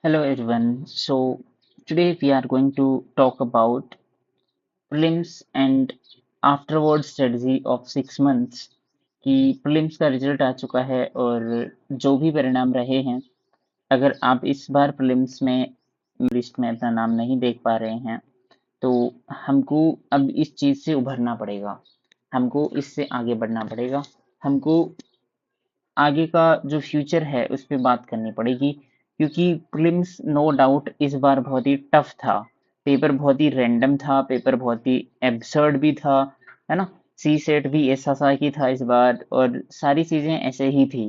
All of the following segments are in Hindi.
Hello everyone. So today we are going to talk about prelims and afterward strategy of 6 months कि prelims का रिजल्ट आ चुका है और जो भी परिणाम रहे हैं, अगर आप इस बार prelims में लिस्ट में अपना नाम नहीं देख पा रहे हैं तो हमको अब इस चीज़ से उभरना पड़ेगा। हमको इससे आगे बढ़ना पड़ेगा। हमको आगे का जो फ्यूचर है उस पे बात करनी पड़ेगी क्योंकि प्रीलिम्स नो डाउट इस बार बहुत ही टफ था। पेपर बहुत ही रैंडम था, पेपर बहुत ही एब्सर्ड भी था, है ना। सी सेट भी ऐसा सा ही था इस बार और सारी चीजें ऐसे ही थी।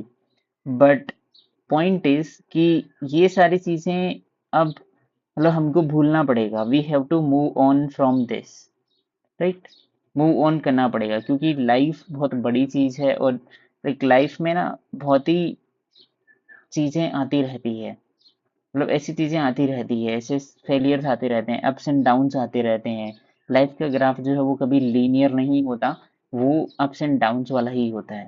बट पॉइंट इज कि ये सारी चीजें अब मतलब हमको भूलना पड़ेगा। We have to move on from this, right. Move on करना पड़ेगा क्योंकि लाइफ बहुत बड़ी चीज है और लाइक लाइफ में ना बहुत ही चीजें आती रहती है। मतलब ऐसी चीजें आती रहती है, ऐसे फेलियर्स आते रहते हैं, अप्स एंड डाउन्स आते रहते हैं। लाइफ का ग्राफ जो है वो कभी लीनियर नहीं होता, वो अप्स एंड डाउन्स वाला ही होता है,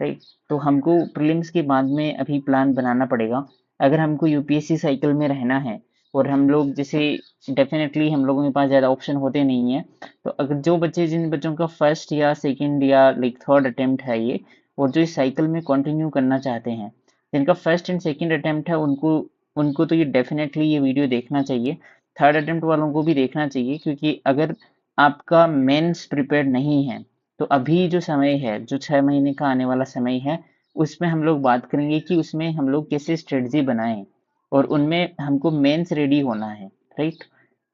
राइट। तो हमको प्रीलिम्स के बाद में अभी प्लान बनाना पड़ेगा। अगर हमको यूपीएससी साइकिल में रहना है और हम लोग जैसे डेफिनेटली हम लोगों के पास ज़्यादा ऑप्शन होते नहीं है, तो अगर जो बच्चे जिन बच्चों का फर्स्ट या सेकंड या लाइक थर्ड अटेम्प्ट है ये, और जो इस साइकिल में कंटिन्यू करना चाहते हैं, जिनका फर्स्ट एंड सेकंड अटेम्प्ट है, उनको उनको तो ये डेफिनेटली ये वीडियो देखना चाहिए। थर्ड अटेम्प्ट वालों को भी देखना चाहिए क्योंकि अगर आपका मेंस प्रिपेयर्ड नहीं है तो अभी जो समय है, जो 6 महीने का आने वाला समय है, उसमें हम लोग बात करेंगे कि उसमें हम लोग कैसे स्ट्रेटजी बनाएं और उनमें हमको मेंस रेडी होना है, राइट।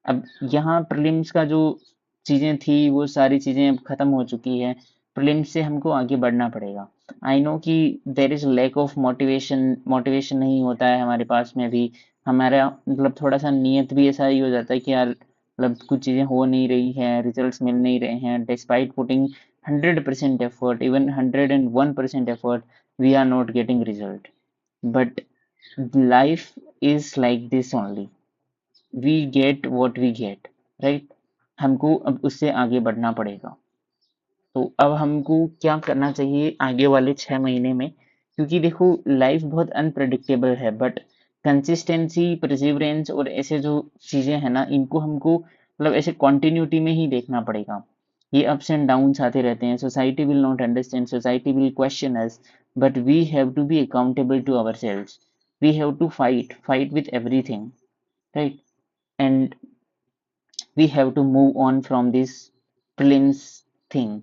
अब यहाँ प्रीलिम्स का जो चीजें थी वो सारी चीजें अब खत्म हो चुकी है। प्रीलिम्स से हमको आगे बढ़ना पड़ेगा। आई नो कि there is lack of motivation, motivation नहीं होता है हमारे पास में भी। हमारा मतलब थोड़ा सा नियत भी ऐसा ही हो जाता है कि यार मतलब कुछ चीजें हो नहीं रही हैं, रिजल्ट्स मिल नहीं रहे हैं, despite putting 100% effort, even 101% effort, we are not getting result. But life is like this only. We get what we get, right? हमको अब उससे आगे बढ़ना पड़ेगा। तो अब हमको क्या करना चाहिए आगे वाले 6 महीने में, क्योंकि देखो लाइफ बहुत अनप्रडिक्टेबल है, बट कंसिस्टेंसी, परसिवरेंस और ऐसे जो चीजें हैं ना, इनको हमको मतलब ऐसे कॉन्टिन्यूटी में ही देखना पड़ेगा। ये अप्स एंड डाउन्स आते रहते हैं, society will not understand, society will question us, but we have to be accountable to our selves. We have to fight with everything, right. And we have to move on from this prelims thing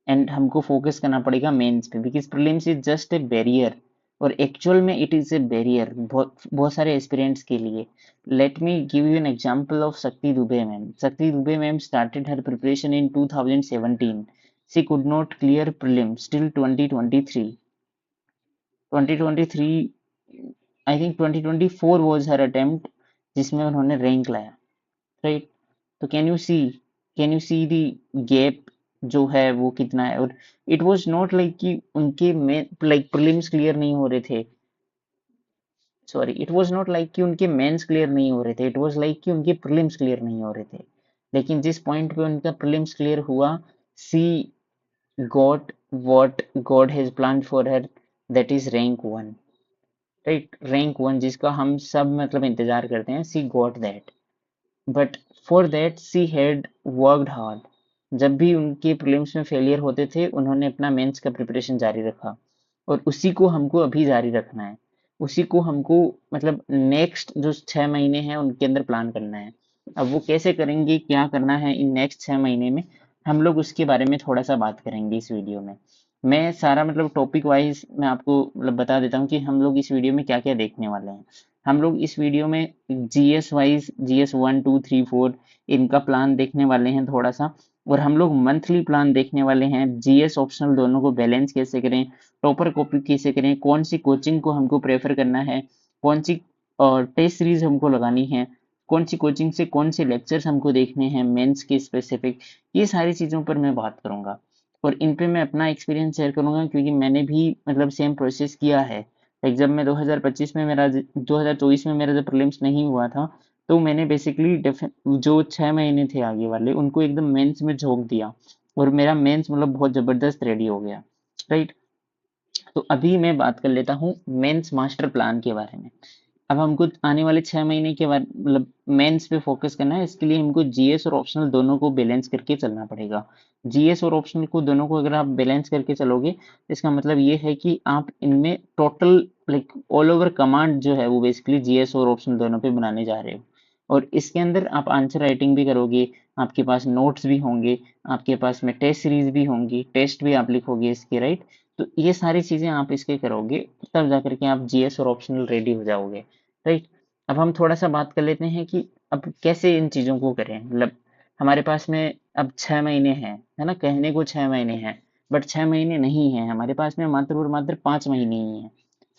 and हमको फोकस करना पड़ेगा मेंस पे, because prelims is just a barrier और एक्चुअल में इट इज ए बैरियर बहुत बहुत सारे एस्पिरेंट्स के लिए। Let me give you an example of Shakti Dubey ma'am. Shakti Dubey ma'am started her preparation in 2017। She could not clear prelims till 2023। 2023, I think 2024 was her attempt जिसमें उन्होंने रैंक लाया, राइट। तो can you see the gap जो है वो कितना है। और इट वाज नॉट लाइक कि उनके में लाइक प्रीलिम्स क्लियर नहीं हो रहे थे, sorry, it was not like कि उनके मेंस क्लियर नहीं हो रहे थे, इट वाज लाइक कि उनके प्रीलिम्स क्लियर नहीं हो रहे थे। लेकिन जिस पॉइंट पे उनका प्रीलिम्स क्लियर हुआ, she got what God has planned for her, that is rank 1, right. Rank 1 जिसका हम सब मतलब इंतजार करते हैं, she got that. But for that she had worked hard. जब भी उनके प्रीलिम्स में फेलियर होते थे, उन्होंने अपना मेंस का प्रिपरेशन जारी रखा और उसी को हमको अभी जारी रखना है। उसी को हमको मतलब नेक्स्ट जो 6 महीने हैं उनके अंदर प्लान करना है। अब वो कैसे करेंगे, क्या करना है इन नेक्स्ट 6 महीने में, हम लोग उसके बारे में थोड़ा सा बात करेंगे इस वीडियो में। मैं सारा मतलब टॉपिक वाइज मैं आपको मतलब बता देता हूँ कि हम लोग इस वीडियो में क्या क्या देखने वाले हैं। हम लोग इस वीडियो में जीएस वाइज, GS 1 2 3 4 इनका प्लान देखने वाले हैं थोड़ा सा। और हम लोग मंथली प्लान देखने वाले हैं, जीएस ऑप्शनल दोनों को बैलेंस कैसे करें, प्रॉपर कॉपी कैसे करें, कौन सी कोचिंग को हमको प्रेफर करना है, कौन सी टेस्ट सीरीज हमको लगानी है, कौन सी कोचिंग से कौन से लेक्चर्स हमको देखने हैं मेंस के स्पेसिफिक। ये सारी चीज़ों पर मैं बात करूंगा और इन पे मैं अपना एक्सपीरियंस शेयर करूंगा क्योंकि मैंने भी मतलब सेम प्रोसेस किया है। लाइक जब मैं 2025 में मेरा 2024 में मेरा जब प्रीलिम्स नहीं हुआ था, तो मैंने बेसिकली जो 6 महीने थे आगे वाले उनको एकदम मेंस में झोंक दिया और मेरा मेंस मतलब बहुत जबरदस्त रेडी हो गया, राइट। तो अभी मैं बात कर लेता हूँ मेंस मास्टर प्लान के बारे में। अब हमको आने वाले 6 महीने के बाद मतलब मेंस पे फोकस करना है, इसके लिए हमको जीएस और ऑप्शनल दोनों को बैलेंस करके चलना पड़ेगा। जीएस और ऑप्शनल को दोनों को अगर आप बैलेंस करके चलोगे, इसका मतलब ये है कि आप इनमें total like all over command जो है वो बेसिकली जीएस और ऑप्शनल दोनों पे बनाने जा रहे हो। और इसके अंदर आप आंसर राइटिंग भी करोगे, आपके पास नोट्स भी होंगे, आपके पास में टेस्ट सीरीज भी होंगी, टेस्ट भी आप लिखोगे इसके, राइट। तो ये सारी चीजें आप इसके करोगे, तब जाकर के आप जीएस और ऑप्शनल रेडी हो जाओगे, राइट। अब हम थोड़ा सा बात कर लेते हैं कि अब कैसे इन चीजों को करें। मतलब हमारे पास में अब 6 महीने हैं, है ना, कहने को 6 महीने हैं, बट 6 महीने नहीं है हमारे पास में, मात्र और मात्र 5 महीने ही है।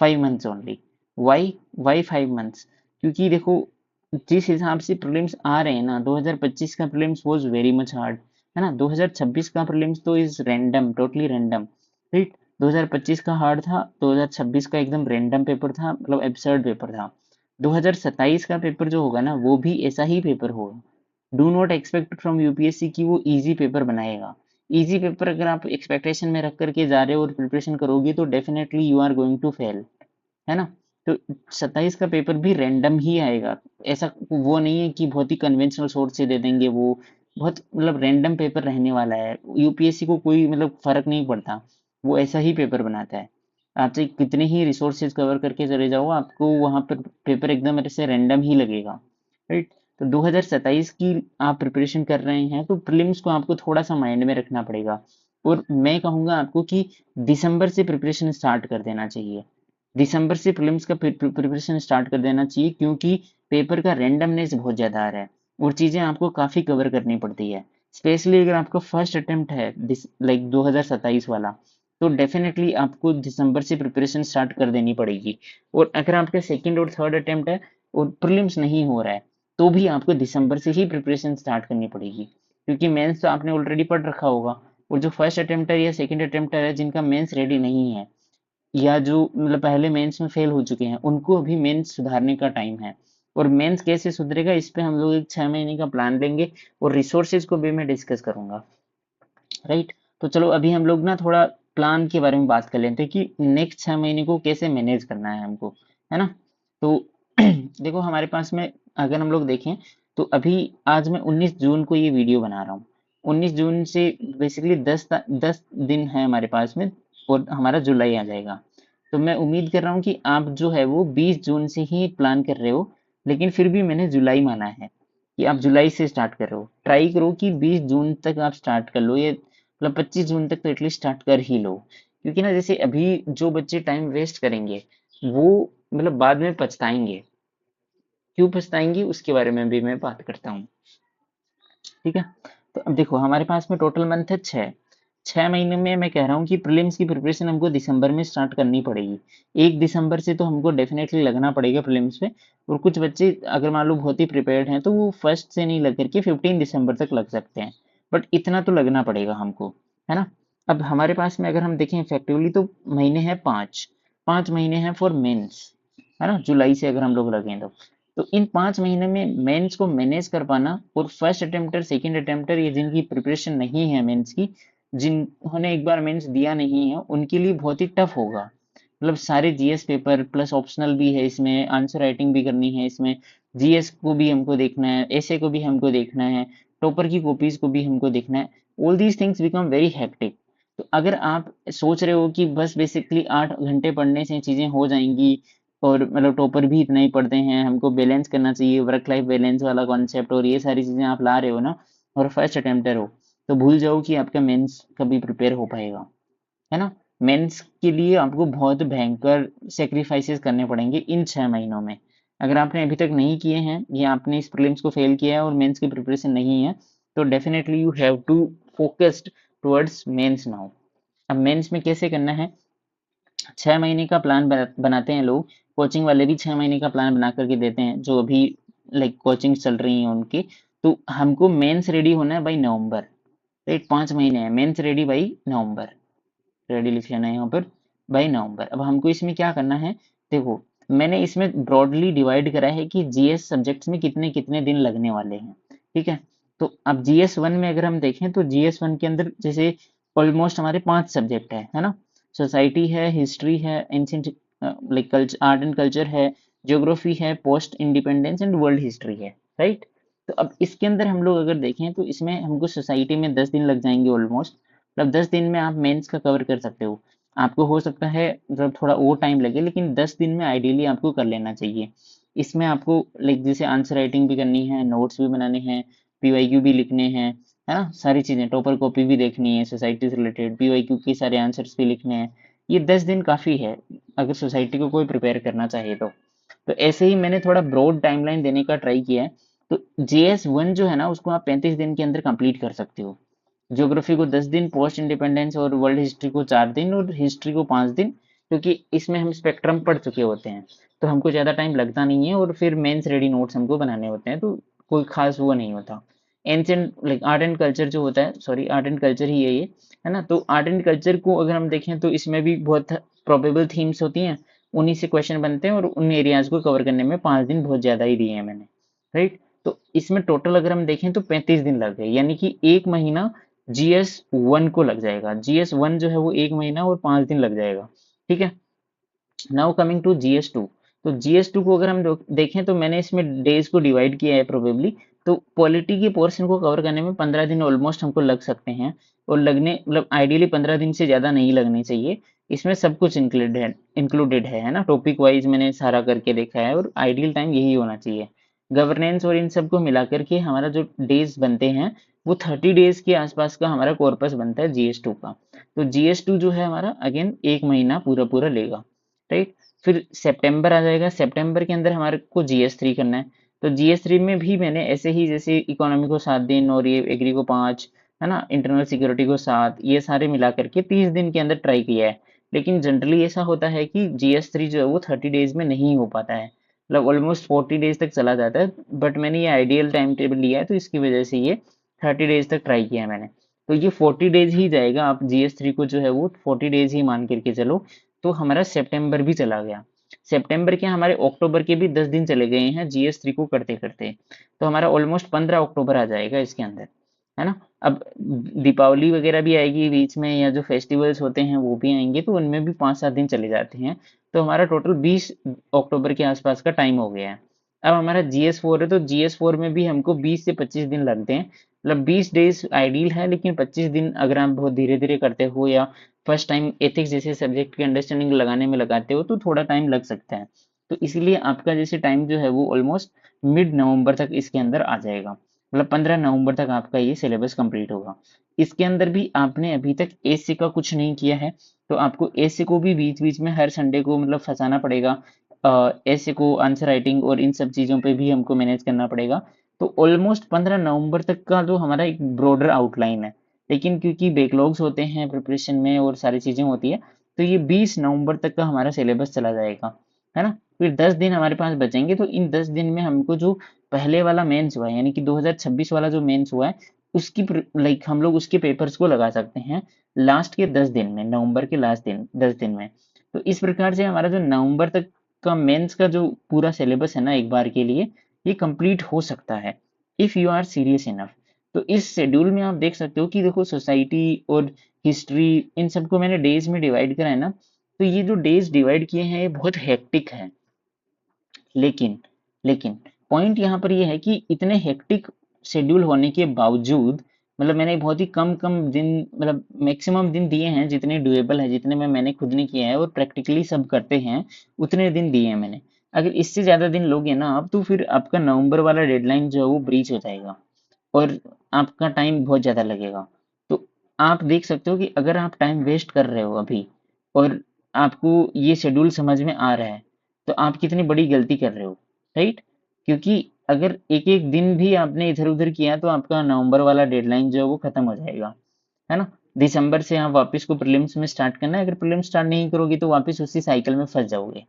5 मंथ्स ओनली। Y 5 months? क्योंकि देखो, जिस हिसाब से प्रीलिम्स आ रहे हैं ना, 2025 का prelims was very much hard, है ना। 2026 का प्रीलिम्स तो is random, totally random, right. 2025 का हार्ड था, 2026 का एकदम रैंडम पेपर था, मतलब एब्सर्ड पेपर था। 2027 का पेपर जो होगा ना, वो भी ऐसा ही पेपर होगा। Do not expect from UPSC कि वो इजी पेपर बनाएगा। इजी पेपर अगर आप एक्सपेक्टेशन में रख करके जा रहे हो और प्रिपरेशन करोगे तो definitely you are going to fail, है ना। तो 27 का पेपर भी रैंडम ही आएगा। ऐसा वो नहीं है कि बहुत ही कन्वेंशनल सोर्स से दे देंगे, वो बहुत मतलब रैंडम पेपर रहने वाला है। यूपीएससी को कोई मतलब फर्क नहीं पड़ता, वो ऐसा ही पेपर बनाता है। आप चाहे कितने ही रिसोर्सेज कवर करके चले जाओ, आपको वहां पर पेपर एकदम ऐसे रैंडम ही लगेगा, राइट। तो 2027 की आप प्रिपरेशन कर रहे हैं तो प्रीलिम्स को आपको थोड़ा सा माइंड में रखना पड़ेगा। और मैं कहूंगा आपको कि दिसंबर से प्रिपरेशन स्टार्ट कर देना चाहिए। दिसंबर से प्रीलिम्स का प्रिपरेशन स्टार्ट कर देना चाहिए, क्योंकि पेपर का रेंडमनेस बहुत ज्यादा आ रहा है और चीजें आपको काफी कवर करनी पड़ती है। स्पेशली अगर आपका फर्स्ट अटेम्प्ट है लाइक 2027 वाला, तो डेफिनेटली आपको दिसंबर से प्रिपरेशन स्टार्ट कर देनी पड़ेगी। और अगर आपका सेकंड और थर्ड अटेम्प्ट है और प्रीलिम्स नहीं हो रहा है, तो भी आपको दिसंबर से ही प्रिपरेशन स्टार्ट करनी पड़ेगी, क्योंकि मेंस तो आपने ऑलरेडी पढ़ रखा होगा। और जो फर्स्ट अटेम्प्टर या सेकंड अटेम्प्टर है जिनका मेंस रेडी नहीं है, या जो मतलब पहले मेंस में फेल हो चुके हैं, उनको अभी मेंस सुधारने का टाइम है। और मेंस कैसे सुधरेगा, इस पे हम लोग एक 6 महीने का प्लान लेंगे और रिसोर्सेज को भी मैं डिस्कस करूंगा, राइट। तो चलो अभी हम लोग ना थोड़ा प्लान के बारे में बात कर लेते हैं कि नेक्स्ट 6 महीने को कैसे मैनेज करना है हमको, है ना। तो देखो हमारे पास में अगर हम लोग देखें, तो अभी आज मैं 19 जून को ये वीडियो बना रहा हूँ। 19 जून से बेसिकली 10 दिन है हमारे पास में और हमारा जुलाई आ जाएगा। तो मैं उम्मीद कर रहा हूँ कि आप जो है वो 20 जून से ही प्लान कर रहे हो, लेकिन फिर भी मैंने जुलाई माना है कि आप जुलाई से स्टार्ट करो। ट्राई करो कि 20 जून तक आप स्टार्ट कर लो, ये मतलब 25 जून तक तो एटलीस्ट स्टार्ट कर ही लो। क्योंकि ना जैसे अभी जो बच्चे टाइम वेस्ट करेंगे, वो मतलब बाद में पछताएंगे। क्यों पछताएंगे उसके बारे में भी मैं बात करता हूँ, ठीक है। तो अब देखो हमारे पास में टोटल मंथ है 6। 6 महीने में मैं कह रहा हूँ कि प्रीलिम्स की प्रिपरेशन हमको दिसंबर में स्टार्ट करनी पड़ेगी। 1 दिसंबर से तो हमको डेफिनेटली लगना पड़ेगा प्रीलिम्स पे। और कुछ बच्चे अगर मान लो बहुत ही प्रिपेयर्ड हैं तो वो फर्स्ट से नहीं लग करके 15 दिसंबर तक लग सकते हैं, बट इतना तो लगना पड़ेगा हमको, है ना। अब हमारे पास में अगर हम देखें इफेक्टिवली तो महीने हैं 5। 5 महीने हैं फॉर मेंस, है ना, जुलाई से अगर हम लोग लगें तो इन 5 महीने में मेंस को मैनेज कर पाना, और फर्स्ट अटेम्प्टर सेकंड अटेम्प्टर ये जिनकी प्रिपरेशन नहीं है मेंस की, जिन्होंने एक बार मेंस दिया नहीं है, उनके लिए बहुत ही टफ होगा। मतलब सारे जीएस पेपर प्लस ऑप्शनल भी है इसमें, आंसर राइटिंग भी करनी है इसमें, जीएस को भी हमको देखना है, एसे को भी हमको देखना है, टॉपर की कॉपीज को भी हमको देखना है। All these things become very hectic. तो अगर आप सोच रहे हो कि बस बेसिकली 8 घंटे पढ़ने से चीजें हो जाएंगी, और मतलब टॉपर भी इतना ही पढ़ते हैं, हमको बैलेंस करना चाहिए, वर्क लाइफ बैलेंस वाला कॉन्सेप्ट और ये सारी चीजें आप ला रहे हो ना, और फर्स्ट अटेम्प्टर हो, तो भूल जाओ कि आपका मेंस कभी प्रिपेयर हो पाएगा, है ना। मेंस के लिए आपको बहुत भयंकर सेक्रीफाइसेस करने पड़ेंगे इन 6 महीनों में। अगर आपने अभी तक नहीं किए हैं या आपने इस प्रीलिम्स को फेल किया है और मेंस की प्रिपरेशन नहीं है, तो definitely you have to focused towards mains now. अब मेंस में कैसे करना है, 6 महीने का प्लान बनाते हैं लोग। कोचिंग वाले भी 6 महीने का प्लान बना करके देते हैं, जो अभी लाइक कोचिंग चल रही हैं उनकी। तो हमको मेंस रेडी होना है बाई नवंबर, राइट। 5 महीने हैं, mains ready by November, ready लिख लेना है यहाँ पर, बाई नवंबर। अब हमको इसमें क्या करना है, देखो मैंने इसमें ब्रॉडली डिवाइड करा है कि जीएस सब्जेक्ट्स में कितने कितने दिन लगने वाले हैं, ठीक है। तो अब जीएस वन में अगर हम देखें तो जीएस वन के अंदर जैसे ऑलमोस्ट हमारे 5 सब्जेक्ट है ना। सोसाइटी है, हिस्ट्री है, ancient like culture, art and culture है, ज्योग्राफी है, post independence and world history है, राइट। तो अब इसके अंदर हम लोग अगर देखें तो इसमें हमको सोसाइटी में 10 दिन लग जाएंगे ऑलमोस्ट। मतलब 10 दिन में आप मेंस का कवर कर सकते हो। आपको हो सकता है मतलब थोड़ा और टाइम लगे, लेकिन 10 दिन में आइडियली आपको कर लेना चाहिए। इसमें आपको लाइक जैसे आंसर राइटिंग भी करनी है, नोट्स भी बनाने हैं, पीवाईक्यू भी लिखने हैं, है ना, सारी चीजें, टॉपर कॉपी भी देखनी है सोसाइटी से रिलेटेड, पीवाईक्यू के सारे आंसर्स भी लिखने हैं। ये 10 दिन काफी है अगर सोसाइटी को कोई प्रिपेयर करना चाहिए तो ऐसे ही मैंने थोड़ा ब्रॉड टाइमलाइन देने का ट्राई किया है। तो JS1 जो है ना उसको आप 35 दिन के अंदर कंप्लीट कर सकते हो। ज्योग्राफी को 10 दिन, पोस्ट इंडिपेंडेंस और वर्ल्ड हिस्ट्री को 4 दिन और हिस्ट्री को 5 दिन, क्योंकि इसमें हम स्पेक्ट्रम पढ़ चुके होते हैं तो हमको ज़्यादा टाइम लगता नहीं है, और फिर मेंस रेडी नोट्स हमको बनाने होते हैं तो कोई खास वो नहीं होता। Ancient like art and culture जो होता है, सॉरी आर्ट एंड कल्चर ही है ये, है ना। तो आर्ट एंड कल्चर को अगर हम देखें तो इसमें भी बहुत प्रोबेबल थीम्स होती हैं, उन्हीं से क्वेश्चन बनते हैं, और उन एरियाज को कवर करने में 5 दिन बहुत ज़्यादा ही दिए हैं मैंने, राइट। तो इसमें टोटल अगर हम देखें तो 35 दिन लग गए, यानी कि एक महीना GS1 को लग जाएगा। GS1 जो है वो एक महीना और 5 दिन लग जाएगा, ठीक है। Now coming to GS2। तो GS2 को अगर हम देखें तो मैंने इसमें डेज को डिवाइड किया है प्रोबेबली। तो पॉलिटी के पोर्शन को कवर करने में 15 दिन ऑलमोस्ट हमको लग सकते हैं, और लगने मतलब आइडियली 15 दिन से ज़्यादा नहीं लगने चाहिए। इसमें सब कुछ इंक्लूडेड है ना, टॉपिक वाइज मैंने सारा करके देखा है, और आइडियल टाइम यही होना चाहिए। गवर्नेंस और इन सब को मिला करके हमारा जो डेज बनते हैं वो 30 डेज के आसपास का हमारा कॉर्पस बनता है GS2 का। तो GS2 जो है हमारा अगेन एक महीना पूरा पूरा लेगा, राइट। फिर सितंबर आ जाएगा, सितंबर के अंदर हमारे को GS3 करना है। तो GS3 में भी मैंने ऐसे ही जैसे इकोनॉमी को 7 दिन और ये एग्री को 5, है ना, इंटरनल सिक्योरिटी को 7, ये सारे मिला करके 30 दिन के अंदर ट्राई किया है। लेकिन जनरली ऐसा होता है कि GS3 जो है वो 30 डेज में नहीं हो पाता है, मतलब ऑलमोस्ट 40 डेज तक चला जाता है। बट मैंने ये आइडियल टाइम टेबल लिया है तो इसकी वजह से ये 30 डेज तक ट्राई किया है मैंने। तो ये 40 डेज ही जाएगा, आप GS3 को जो है वो 40 डेज ही मान करके चलो। तो हमारा सितंबर भी चला गया। सितंबर के हमारे अक्टूबर के भी 10 दिन चले गए हैं GS3 को करते करते। तो हमारा ऑलमोस्ट 15 अक्टूबर आ जाएगा इसके अंदर, है ना। अब दीपावली वगैरह भी आएगी बीच में, या जो फेस्टिवल्स होते हैं वो भी आएंगे, तो उनमें भी 5-7 दिन चले जाते हैं। तो हमारा टोटल 20 अक्टूबर के आसपास का टाइम हो गया है। अब हमारा GS4 है, तो GS4 में भी हमको 20 से 25 दिन लगते हैं। मतलब 20 डेज आइडियल है, लेकिन 25 दिन अगर आप बहुत धीरे धीरे करते हो या फर्स्ट टाइम एथिक्स जैसे सब्जेक्ट की अंडरस्टैंडिंग लगाने में लगाते हो तो थोड़ा टाइम लग सकता है। तो इसीलिए आपका जैसे टाइम जो है वो ऑलमोस्ट मिड नवंबर तक इसके अंदर आ जाएगा। मतलब 15 नवंबर तक आपका ये सिलेबस कंप्लीट होगा। इसके अंदर भी आपने अभी तक एसए का कुछ नहीं किया है, तो आपको एसए को भी बीच बीच में हर संडे को मतलब फंसाना पड़ेगा। एसए को आंसर राइटिंग और इन सब चीज़ों पे भी हमको मैनेज करना पड़ेगा। तो ऑलमोस्ट 15 नवंबर तक का जो हमारा एक ब्रॉडर आउटलाइन है, लेकिन क्योंकि बैकलॉग्स होते हैं प्रिपरेशन में और सारी चीज़ें होती है, तो ये 20 नवंबर तक का हमारा सिलेबस चला जाएगा, है ना। फिर 10 दिन हमारे पास बचेंगे, तो इन 10 दिन में हमको जो पहले वाला मेंस हुआ है, यानी कि 2026 वाला जो मेंस हुआ है, उसकी लाइक हम लोग उसके पेपर्स को लगा सकते हैं लास्ट के 10 दिन में, नवंबर के लास्ट दिन 10 दिन में। तो इस प्रकार से हमारा जो नवंबर तक का मेंस का जो पूरा सिलेबस है ना एक बार के लिए, ये कंप्लीट हो सकता है if you are serious enough. तो इस शेड्यूल में आप देख सकते हो कि देखो सोसाइटी और हिस्ट्री इन सबको मैंने डेज में डिवाइड करा है ना। तो ये जो डेज डिवाइड किए हैं ये बहुत हेक्टिक है, लेकिन लेकिन पॉइंट यहाँ पर ये है कि इतने हेक्टिक शेड्यूल होने के बावजूद मतलब मैंने बहुत ही कम कम दिन, मतलब मैक्सिमम दिन दिए हैं जितने डुएबल है, जितने में मैंने खुद ने किया है और प्रैक्टिकली सब करते हैं, उतने दिन दिए हैं मैंने। अगर इससे ज्यादा दिन लोगे ना आप, तो फिर आपका नवंबर वाला डेडलाइन जो है वो ब्रीच हो जाएगा, और आपका टाइम बहुत ज़्यादा लगेगा। तो आप देख सकते हो कि अगर आप टाइम वेस्ट कर रहे हो अभी, और आपको ये शेड्यूल समझ में आ रहा है, तो आप कितनी बड़ी गलती कर रहे हो, राइट। क्योंकि अगर एक एक दिन भी आपने इधर उधर किया तो आपका नवंबर वाला डेडलाइन जो है वो खत्म हो जाएगा, है ना। दिसंबर से आप वापस को प्रीलिम्स में स्टार्ट करना है, अगर प्रीलिम्स स्टार्ट नहीं करोगे तो वापस उसी साइकिल में फंस जाओगे।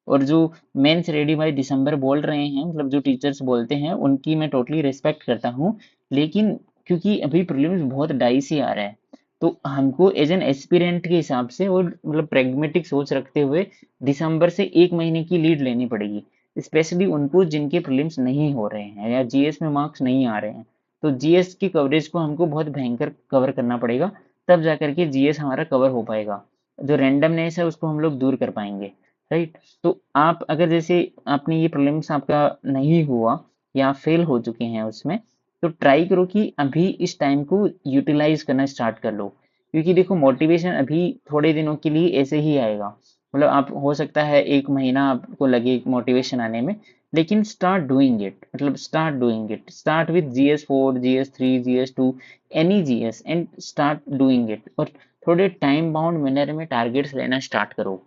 और जो मेंस रेडी बाय दिसंबर बोल रहे हैं, मतलब जो टीचर्स बोलते हैं उनकी मैं टोटली रिस्पेक्ट करता हूँ, लेकिन क्योंकि अभी प्रीलिम्स बहुत डाइसी आ रहा है, तो हमको एज एन एस्पिरेंट के हिसाब से और मतलब प्रेगमेटिक सोच रखते हुए दिसंबर से एक महीने की लीड लेनी पड़ेगी, स्पेशली उनको जिनके प्रीलिम्स नहीं हो रहे हैं या जीएस में मार्क्स नहीं आ रहे हैं। तो जीएस की कवरेज को हमको बहुत भयंकर कवर करना पड़ेगा, तब जाकर के जीएस हमारा कवर हो पाएगा। जो रेंडमनेस है उसको हम लोग दूर कर पाएंगे, राइट। तो आप अगर जैसे आपने ये प्रीलिम्स आपका नहीं हुआ या फेल हो चुके हैं उसमें, तो ट्राई करो कि अभी इस टाइम को यूटिलाइज करना स्टार्ट कर लो, क्योंकि देखो मोटिवेशन अभी थोड़े दिनों के लिए ऐसे ही आएगा। मतलब आप हो सकता है 1 महीना आपको लगे मोटिवेशन आने में, लेकिन स्टार्ट डूइंग इट, मतलब start doing it, start with GS4, GS3, GS2, any GS, and start doing it. और थोड़े टाइम बाउंड मैनर में टारगेट्स लेना स्टार्ट करो।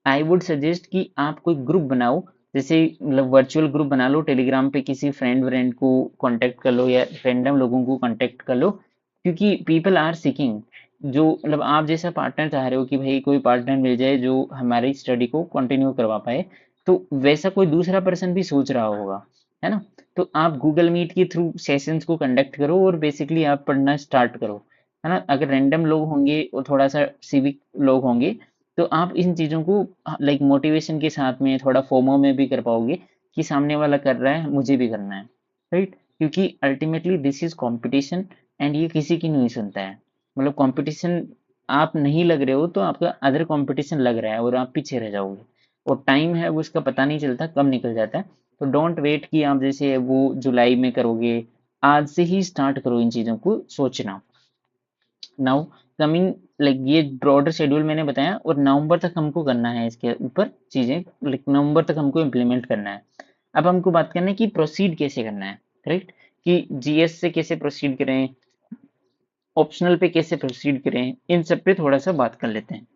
आई वुड सजेस्ट कि आप कोई ग्रुप बनाओ, जैसे मतलब वर्चुअल ग्रुप बना लो टेलीग्राम पे, किसी फ्रेंड व्रेंड को कांटेक्ट कर लो या रैंडम लोगों को कांटेक्ट कर लो, क्योंकि पीपल आर सीकिंग, जो मतलब आप जैसा पार्टनर चाह रहे हो कि भाई कोई पार्टनर मिल जाए जो हमारी स्टडी को कंटिन्यू करवा पाए, तो वैसा कोई दूसरा पर्सन भी सोच रहा होगा, है ना। तो आप गूगल मीट के थ्रू सेशंस को कंडक्ट करो और बेसिकली आप पढ़ना स्टार्ट करो, है ना। अगर रैंडम लोग होंगे और थोड़ा सा सिविक लोग होंगे, तो आप इन चीज़ों को लाइक मोटिवेशन के साथ में थोड़ा फोमो में भी कर पाओगे कि सामने वाला कर रहा है मुझे भी करना है, राइट। क्योंकि ultimately this is competition, and ये किसी की नहीं सुनता है। मतलब कंपटीशन आप नहीं लग रहे हो तो आपका अदर कंपटीशन लग रहा है और आप पीछे रह जाओगे, और टाइम है वो उसका पता नहीं चलता कब निकल जाता है। तो डोंट वेट कि आप जैसे वो जुलाई में करोगे, आज से ही स्टार्ट करो इन चीज़ों को सोचना। नाउ कमिंग, लाइक ये ब्रॉडर शेड्यूल मैंने बताया, और नवंबर तक हमको करना है इसके ऊपर चीजें, लाइक नवंबर तक हमको इम्प्लीमेंट करना है। अब हमको बात करना है कि प्रोसीड कैसे करना है, राइट। कि जीएस से कैसे प्रोसीड करें, ऑप्शनल पे कैसे प्रोसीड करें, इन सब पे थोड़ा सा बात कर लेते हैं।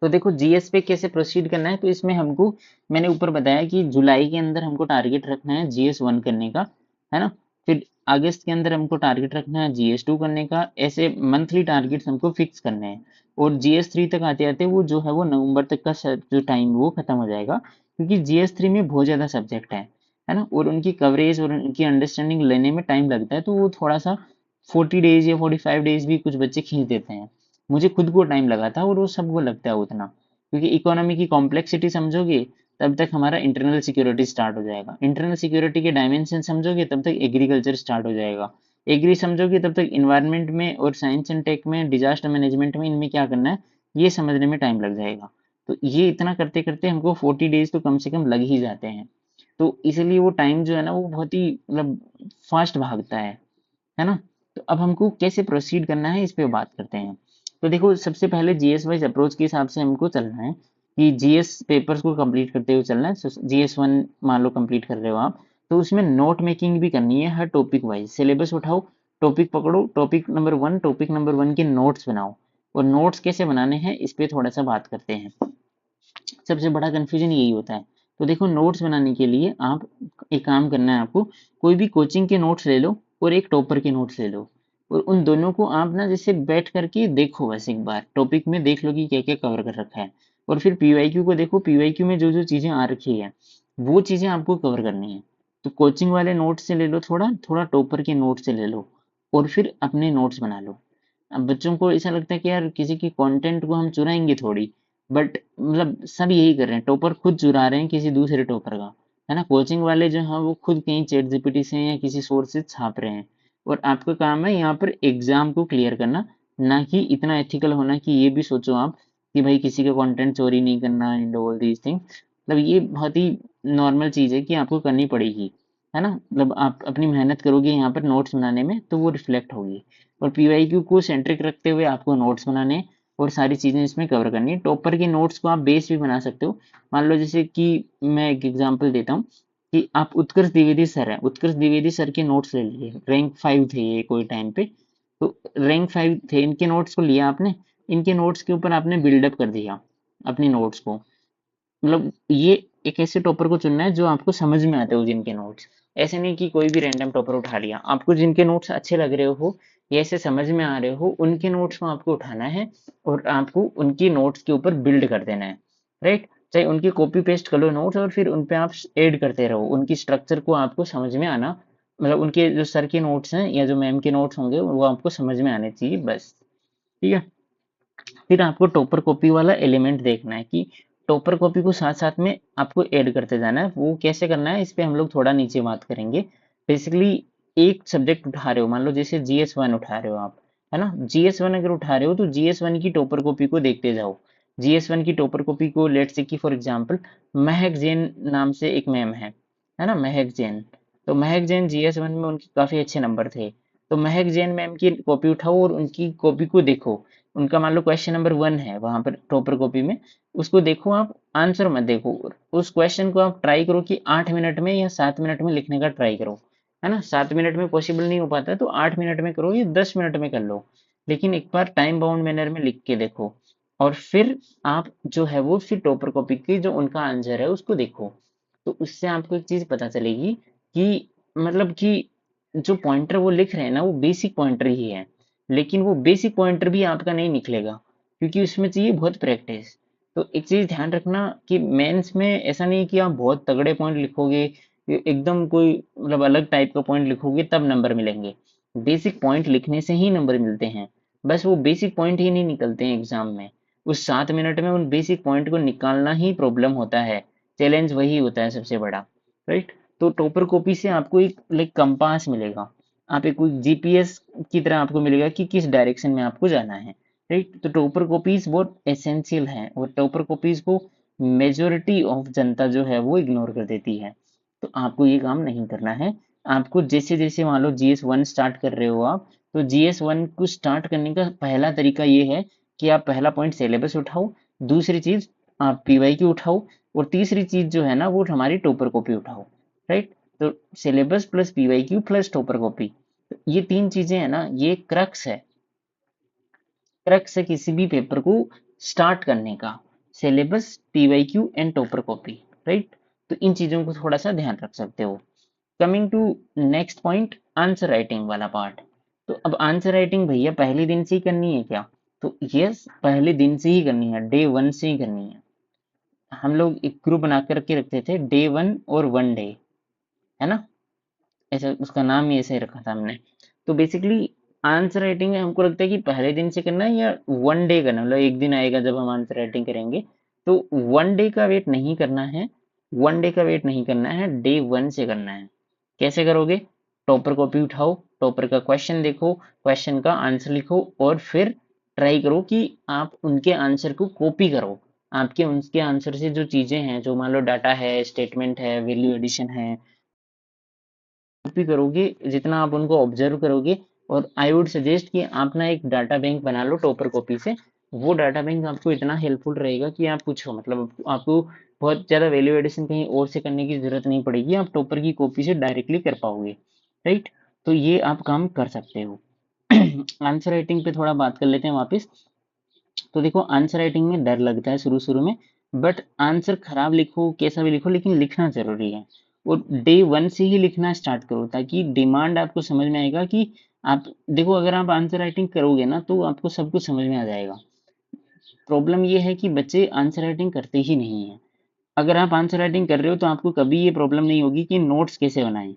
तो देखो जीएस पे कैसे प्रोसीड करना है, तो इसमें हमको, मैंने ऊपर बताया कि जुलाई के अंदर हमको टारगेट रखना है GS1 करने का, है ना। फिर अगस्त के अंदर हमको टारगेट रखना है GS2 करने का, ऐसे मंथली टारगेट्स हमको फिक्स करने हैं। और GS3 तक आते आते वो जो है वो नवंबर तक का जो टाइम वो खत्म हो जाएगा, क्योंकि GS3 में बहुत ज्यादा सब्जेक्ट है ना, और उनकी कवरेज और उनकी अंडरस्टैंडिंग लेने में टाइम लगता है, तो वो थोड़ा सा 40 डेज या 45 डेज भी कुछ बच्चे खींच देते हैं। मुझे खुद को टाइम लगा था और वो सबको लगता है उतना, क्योंकि इकोनॉमी की कॉम्प्लेक्सिटी समझोगे तब तक हमारा इंटरनल सिक्योरिटी स्टार्ट हो जाएगा, इंटरनल सिक्योरिटी के डायमेंशन समझोगे तब तक एग्रीकल्चर स्टार्ट हो जाएगा, एग्री समझोगे तब तक इन्वायरमेंट में और साइंस एंड टेक में डिजास्टर मैनेजमेंट में इनमें क्या करना है ये समझने में टाइम लग जाएगा। तो ये इतना करते करते हमको 40 डेज तो कम से कम लग ही जाते हैं। तो इसलिए वो टाइम जो है ना वो बहुत ही मतलब फास्ट भागता है ना। तो अब हमको कैसे प्रोसीड करना है इस पे बात करते हैं। तो देखो सबसे पहले जीएस वाइज अप्रोच के हिसाब से हमको चलना है कि जीएस पेपर्स को कंप्लीट करते हुए चलना है। GS1 मान लो कंप्लीट कर रहे हो आप, तो उसमें नोट मेकिंग भी करनी है हर टॉपिक वाइज। सिलेबस उठाओ, टॉपिक पकड़ो, टॉपिक नंबर 1 के नोट्स बनाओ। और नोट्स कैसे बनाने हैं इस पे थोड़ा सा बात करते हैं। सबसे बड़ा कंफ्यूजन यही होता है। तो देखो नोट्स बनाने के लिए आप एक काम करना है आपको, कोई भी कोचिंग के नोट्स ले लो और एक टॉपर के नोट्स ले लो, और उन दोनों को आप ना जैसे बैठ करके देखो, बस एक बार टॉपिक में देख लो कि क्या क्या कवर कर रखा है। और फिर पीवाईक्यू को देखो, पीवाईक्यू में जो जो चीजें आ रखी है वो चीजें आपको कवर करनी है। तो कोचिंग वाले नोट से ले लो, थोड़ा थोड़ा टॉपर के नोट से ले लो, और फिर अपने नोट्स बना लो। अब बच्चों को ऐसा लगता है कि यार किसी की कंटेंट को हम चुराएंगे थोड़ी, बट मतलब सब यही कर रहे हैं, टॉपर खुद चुरा रहे हैं किसी दूसरे टॉपर का, है ना। कोचिंग वाले जो हैं वो खुद कहीं चैट जीपीटी से या किसी सोर्स से छाप रहे हैं, और आपका काम है यहाँ पर एग्जाम को क्लियर करना, ना कि इतना एथिकल होना कि ये भी सोचो आप कि भाई किसी का कंटेंट चोरी नहीं करना एंड ऑल दीज थिंग्स। मतलब ये बहुत ही नॉर्मल चीज है कि आपको करनी पड़ेगी, है ना। मतलब आप अपनी मेहनत करोगे यहाँ पर नोट्स बनाने में तो वो रिफ्लेक्ट होगी। और पीवाईक्यू को सेंट्रिक रखते हुए आपको नोट्स बनाने हैं और सारी चीजें इसमें कवर करनी है। टॉपर के नोट्स को आप बेस भी बना सकते हो। मान लो जैसे कि मैं एक एग्जांपल देता हूँ कि आप उत्कर्ष द्विवेदी सर हैं, उत्कर्ष द्विवेदी सर के नोट्स ले लिए, रैंक 5 थे ये कोई टाइम पे। तो रैंक 5 थे, इनके नोट्स को लिया आपने, इनके नोट्स के ऊपर आपने बिल्डअप कर दिया अपने नोट्स को। मतलब ये एक ऐसे टॉपर को चुनना है जो आपको समझ में आते हो जिनके नोट्स, ऐसे नहीं कि कोई भी रैंडम टॉपर उठा लिया। आपको जिनके नोट्स अच्छे लग रहे हो या ऐसे समझ में आ रहे हो उनके नोट्स को आपको उठाना है, और आपको उनकी नोट्स के ऊपर बिल्ड कर देना है, राइट। चाहे उनकी कॉपी पेस्ट कर लो नोट्स, और फिर उन पे आप ऐड करते रहो, उनकी स्ट्रक्चर को आपको समझ में आना, मतलब उनके जो सर के नोट्स हैं या जो मैम के नोट्स होंगे वो आपको समझ में आने चाहिए बस, ठीक है। फिर आपको टॉपर कॉपी वाला एलिमेंट देखना है कि टॉपर कॉपी को साथ साथ में आपको ऐड करते जाना है। वो कैसे करना है इस पे हम लोग थोड़ा नीचे बात करेंगे। बेसिकली एक सब्जेक्ट उठा रहे हो, मान लो जैसे GS1 उठा रहे हो आप, है ना। GS1 अगर उठा रहे हो तो GS1 की टॉपर कॉपी को देखते जाओ। GS1 की टॉपर कॉपी को लेट्स से कि फॉर एग्जांपल महक जैन नाम से एक मैम है ना, महक जैन। तो महक जैन GS1 में उनके काफी अच्छे नंबर थे। तो महक जैन मैम की कॉपी उठाओ और उनकी कॉपी को देखो। उनका मान लो क्वेश्चन नंबर 1 है वहां पर टॉपर कॉपी में, उसको देखो आप, आंसर मत देखो। उस क्वेश्चन को आप ट्राई करो कि 8 मिनट में या 7 मिनट में लिखने का ट्राई करो, है ना। 7 मिनट में पॉसिबल नहीं हो पाता तो 8 मिनट में करो या 10 मिनट में कर लो, लेकिन एक बार टाइम बाउंड मैनर में लिख के देखो। और फिर आप जो है वो फिर टॉपर कॉपी की जो उनका आंसर है उसको देखो। तो उससे आपको एक चीज पता चलेगी कि मतलब कि जो पॉइंटर वो लिख रहे हैं ना वो बेसिक पॉइंटर ही है, लेकिन वो बेसिक पॉइंटर भी आपका नहीं निकलेगा, क्योंकि उसमें चाहिए बहुत प्रैक्टिस। तो एक चीज ध्यान रखना कि मेंस में ऐसा नहीं कि आप बहुत तगड़े पॉइंट लिखोगे, ये एकदम कोई मतलब अलग टाइप का पॉइंट लिखोगे तब नंबर मिलेंगे। बेसिक पॉइंट लिखने से ही नंबर मिलते हैं, बस वो बेसिक पॉइंट ही नहीं निकलते हैं एग्जाम में। उस 7 मिनट में उन बेसिक पॉइंट को निकालना ही प्रॉब्लम होता है, चैलेंज वही होता है सबसे बड़ा, राइट। तो टॉपर कॉपी से आपको एक लाइक कंपास मिलेगा, आप एक कोई जीपीएस की तरह आपको मिलेगा कि किस डायरेक्शन में आपको जाना है, राइट। तो टॉपर कॉपीज बहुत एसेंशियल है और टॉपर कॉपीज को मेजोरिटी ऑफ जनता जो है वो इग्नोर कर देती है। तो आपको ये काम नहीं करना है। आपको जैसे जैसे मान लो GS1 स्टार्ट कर रहे हो आप, तो GS1 को स्टार्ट करने का पहला तरीका ये है कि आप पहला पॉइंट सिलेबस उठाओ, दूसरी चीज आप पीवाईक्यू उठाओ, और तीसरी चीज जो है ना वो हमारी टॉपर कॉपी उठाओ, राइट। तो syllabus plus PYQ plus topper copy, ये तीन चीजें है ना, ये क्रक्स है, क्रक्स है किसी भी पेपर को स्टार्ट करने का। Syllabus, PYQ and topper copy, right. तो इन चीजों को थोड़ा सा ध्यान रख सकते हो। Coming to next point, answer writing वाला पार्ट। तो अब आंसर राइटिंग भैया पहले दिन से ही करनी है क्या? तो यस, पहले दिन से ही करनी है, डे 1 से ही करनी है। हम लोग एक ग्रुप बना कर के रखते थे, डे 1 और 1 डे, है ना, ऐसा उसका नाम ही ऐसे ही रखा था हमने। तो बेसिकली आंसर राइटिंग में हमको लगता है कि पहले दिन से करना है या 1 डे करना, मतलब एक दिन आएगा जब हम आंसर राइटिंग करेंगे। तो 1 डे का वेट नहीं करना है, 1 डे का वेट नहीं करना है, डे 1 से करना है। कैसे करोगे? टॉपर कॉपी उठाओ, टॉपर का क्वेश्चन देखो, क्वेश्चन का आंसर लिखो, और फिर ट्राई करो कि आप उनके आंसर को कॉपी करो। आपके उनके आंसर से जो चीजें हैं, जो मान लो डाटा है, स्टेटमेंट है, वैल्यू एडिशन है, कॉपी करोगे, जितना आप उनको ऑब्जर्व करोगे। और आई वुड सजेस्ट कि आप ना एक डाटा बैंक बना लो टॉपर कॉपी से। वो डाटा बैंक आपको इतना हेल्पफुल रहेगा कि आप पूछो, मतलब आपको बहुत ज्यादा वैल्यू एडिशन कहीं और से करने की जरूरत नहीं पड़ेगी, आप टॉपर की कॉपी से डायरेक्टली कर पाओगे, राइट। तो ये आप काम कर सकते हो। आंसर राइटिंग पे थोड़ा बात कर लेते हैं वापस। तो देखो, आंसर राइटिंग में डर लगता है शुरू शुरू में, बट आंसर खराब लिखो कैसा भी लिखो, लेकिन लिखना जरूरी है। और डे 1 से ही लिखना स्टार्ट करो, ताकि डिमांड आपको समझ में आएगा कि आप देखो, अगर आप आंसर राइटिंग करोगे ना तो आपको सब कुछ समझ में आ जाएगा। प्रॉब्लम ये है कि बच्चे आंसर राइटिंग करते ही नहीं है। अगर आप आंसर राइटिंग कर रहे हो तो आपको कभी ये प्रॉब्लम नहीं होगी कि नोट्स कैसे बनाएं।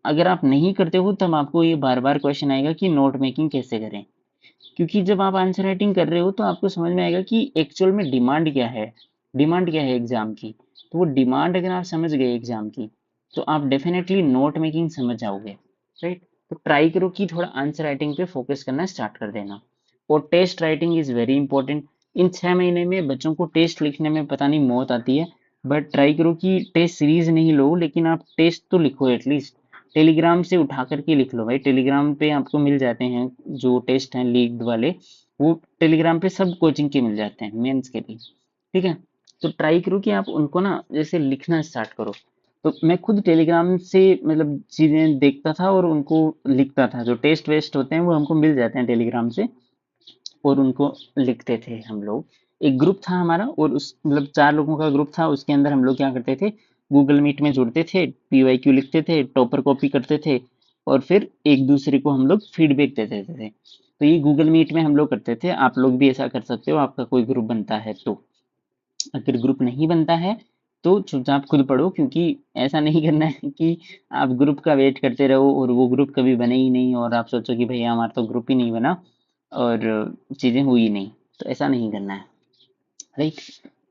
अगर आप नहीं करते हो तब आपको ये बार बार क्वेश्चन आएगा कि नोट मेकिंग कैसे करें। क्योंकि जब आप आंसर राइटिंग कर रहे हो तो आपको समझ में आएगा कि एक्चुअल में डिमांड क्या है, डिमांड क्या है एग्जाम की। तो वो डिमांड अगर आप समझ गए एग्जाम की, तो आप डेफिनेटली नोट मेकिंग समझ जाओगे, राइट। तो ट्राई करो कि थोड़ा आंसर राइटिंग पे फोकस करना स्टार्ट कर देना। और test writing is very important. इन 6 महीने में बच्चों को टेस्ट लिखने में पता नहीं मौत आती है, बट ट्राई करो कि टेस्ट सीरीज नहीं लो, लेकिन आप टेस्ट तो लिखो एटलीस्ट। टेलीग्राम से उठा करके लिख लो भाई, टेलीग्राम पे आपको मिल जाते हैं जो टेस्ट हैं लीग्ड वाले, वो टेलीग्राम पे सब कोचिंग के मिल जाते हैं, मेंस के भी, ठीक है। तो ट्राई करो कि आप उनको ना जैसे लिखना स्टार्ट करो। तो मैं खुद टेलीग्राम से मतलब चीजें देखता था और उनको लिखता था, जो टेस्ट वेस्ट होते हैं वो हमको मिल जाते हैं टेलीग्राम से, और उनको लिखते थे हम लोग। एक ग्रुप था हमारा, और उस मतलब 4 लोगों का ग्रुप था, उसके अंदर हम लोग क्या करते थे, गूगल मीट में जुड़ते थे, पीवाईक्यू लिखते थे, टॉपर कॉपी करते थे, और फिर एक दूसरे को हम लोग फीडबैक दे देते थे। तो ये गूगल मीट में हम लोग करते थे, आप लोग भी ऐसा कर सकते हो, आपका कोई ग्रुप बनता है तो। अगर ग्रुप नहीं बनता है तो चुपचाप खुद पढ़ो, क्योंकि ऐसा नहीं करना है कि आप ग्रुप का वेट करते रहो और वो ग्रुप कभी बने ही नहीं, और आप सोचो कि भैया हमारा तो ग्रुप ही नहीं बना और चीजें हुई नहीं। तो ऐसा नहीं करना है, राइट।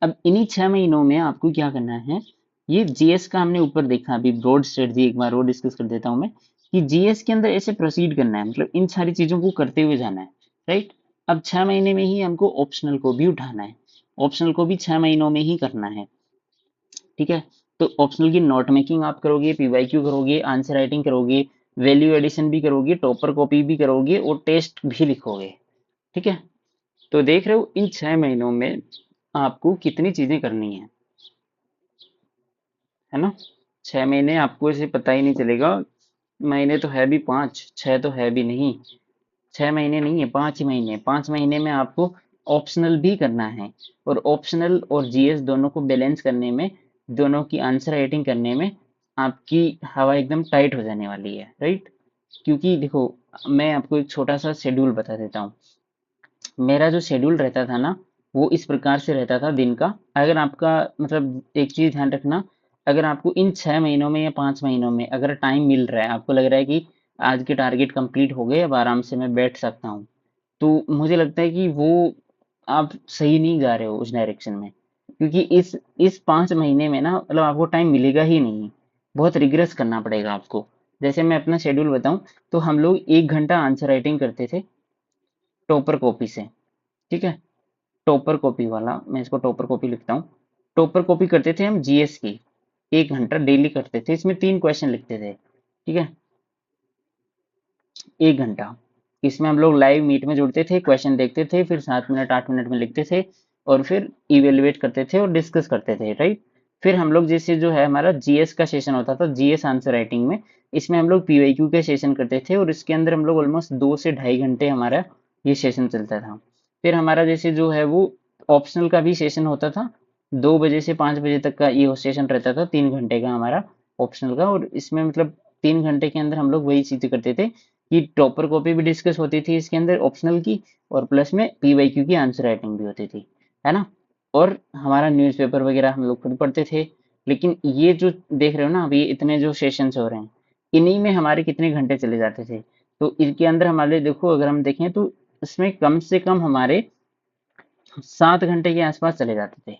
अब इन्हीं 6 महीनों में आपको क्या करना है, ये जीएस का हमने ऊपर देखा, अभी ब्रॉड स्ट्रेटजी एक बार और डिस्कस कर देता हूँ मैं, कि जीएस के अंदर ऐसे प्रोसीड करना है, मतलब इन सारी चीजों को करते हुए जाना है, राइट। अब 6 महीने में ही हमको ऑप्शनल को भी उठाना है। ऑप्शनल को भी 6 महीनों में ही करना है। ठीक है, तो ऑप्शनल की नोट मेकिंग आप करोगे, पीवाईक्यू करोगे, आंसर राइटिंग करोगे, वैल्यू एडिशन भी करोगे, टॉपर कॉपी भी करोगे और टेस्ट भी लिखोगे। ठीक है, तो देख रहे हो इन 6 महीनों में आपको कितनी चीजें करनी है ना। 6 महीने आपको ऐसे पता ही नहीं चलेगा। महीने तो है भी 5, 6 तो है भी नहीं। 6 महीने नहीं है, 5 ही महीने। 5 महीने में आपको ऑप्शनल भी करना है, और ऑप्शनल और जीएस दोनों को बैलेंस करने में, दोनों की आंसर राइटिंग करने में आपकी हवा एकदम टाइट हो जाने वाली है, राइट। क्योंकि देखो, मैं आपको एक छोटा सा शेड्यूल बता देता हूँ। मेरा जो शेड्यूल रहता था ना, वो इस प्रकार से रहता था दिन का। अगर आपका मतलब एक चीज ध्यान रखना, अगर आपको इन 6 महीनों में या 5 महीनों में अगर टाइम मिल रहा है, आपको लग रहा है कि आज के टारगेट कंप्लीट हो गए, अब आराम से मैं बैठ सकता हूँ, तो मुझे लगता है कि वो आप सही नहीं जा रहे हो उस डायरेक्शन में। क्योंकि इस 5 महीने में ना, मतलब आपको टाइम मिलेगा ही नहीं, बहुत रिग्रेस करना पड़ेगा आपको। जैसे मैं अपना शेड्यूल बताऊं, तो हम लोग 1 घंटा आंसर राइटिंग करते थे टॉपर कॉपी से। ठीक है, टॉपर कॉपी वाला, मैं इसको टॉपर कॉपी लिखता हूँ। टॉपर कॉपी करते थे हम जीएस की, 1 घंटा डेली करते थे, इसमें 3 क्वेश्चन लिखते थे। ठीक है, 1 घंटा। इसमें हम लोग लाइव मीट में जुड़ते थे, क्वेश्चन देखते थे, फिर 7 मिनट 8 मिनट में लिखते थे, और फिर इवेलुएट करते थे और डिस्कस करते थे, राइट। फिर हम लोग जैसे जो है हमारा जीएस का सेशन होता था, जीएस आंसर राइटिंग में, इसमें हम लोग पीवाईक्यू के सेशन करते थे, और इसके अंदर हम लोग ऑलमोस्ट 2 से ढाई घंटे हमारा ये सेशन चलता था। फिर हमारा जैसे जो है वो ऑप्शनल का भी सेशन होता था, 2 बजे से 5 बजे तक का ये सेशन रहता था, 3 घंटे का हमारा ऑप्शनल का। और इसमें मतलब 3 घंटे के अंदर हम लोग वही चीजें करते थे कि टॉपर कॉपी भी डिस्कस होती थी इसके अंदर ऑप्शनल की, और प्लस में पीवाईक्यू की आंसर राइटिंग भी होती थी, है ना। और हमारा न्यूज़पेपर वगैरह हम लोग खुद पढ़ते थे। लेकिन ये जो देख रहे हो ना, अभी इतने जो सेशंस हो रहे हैं, इन्हीं में हमारे कितने घंटे चले जाते थे। तो इनके अंदर हमारे देखो, अगर हम देखें तो इसमें कम से कम हमारे 7 घंटे के आसपास चले जाते थे।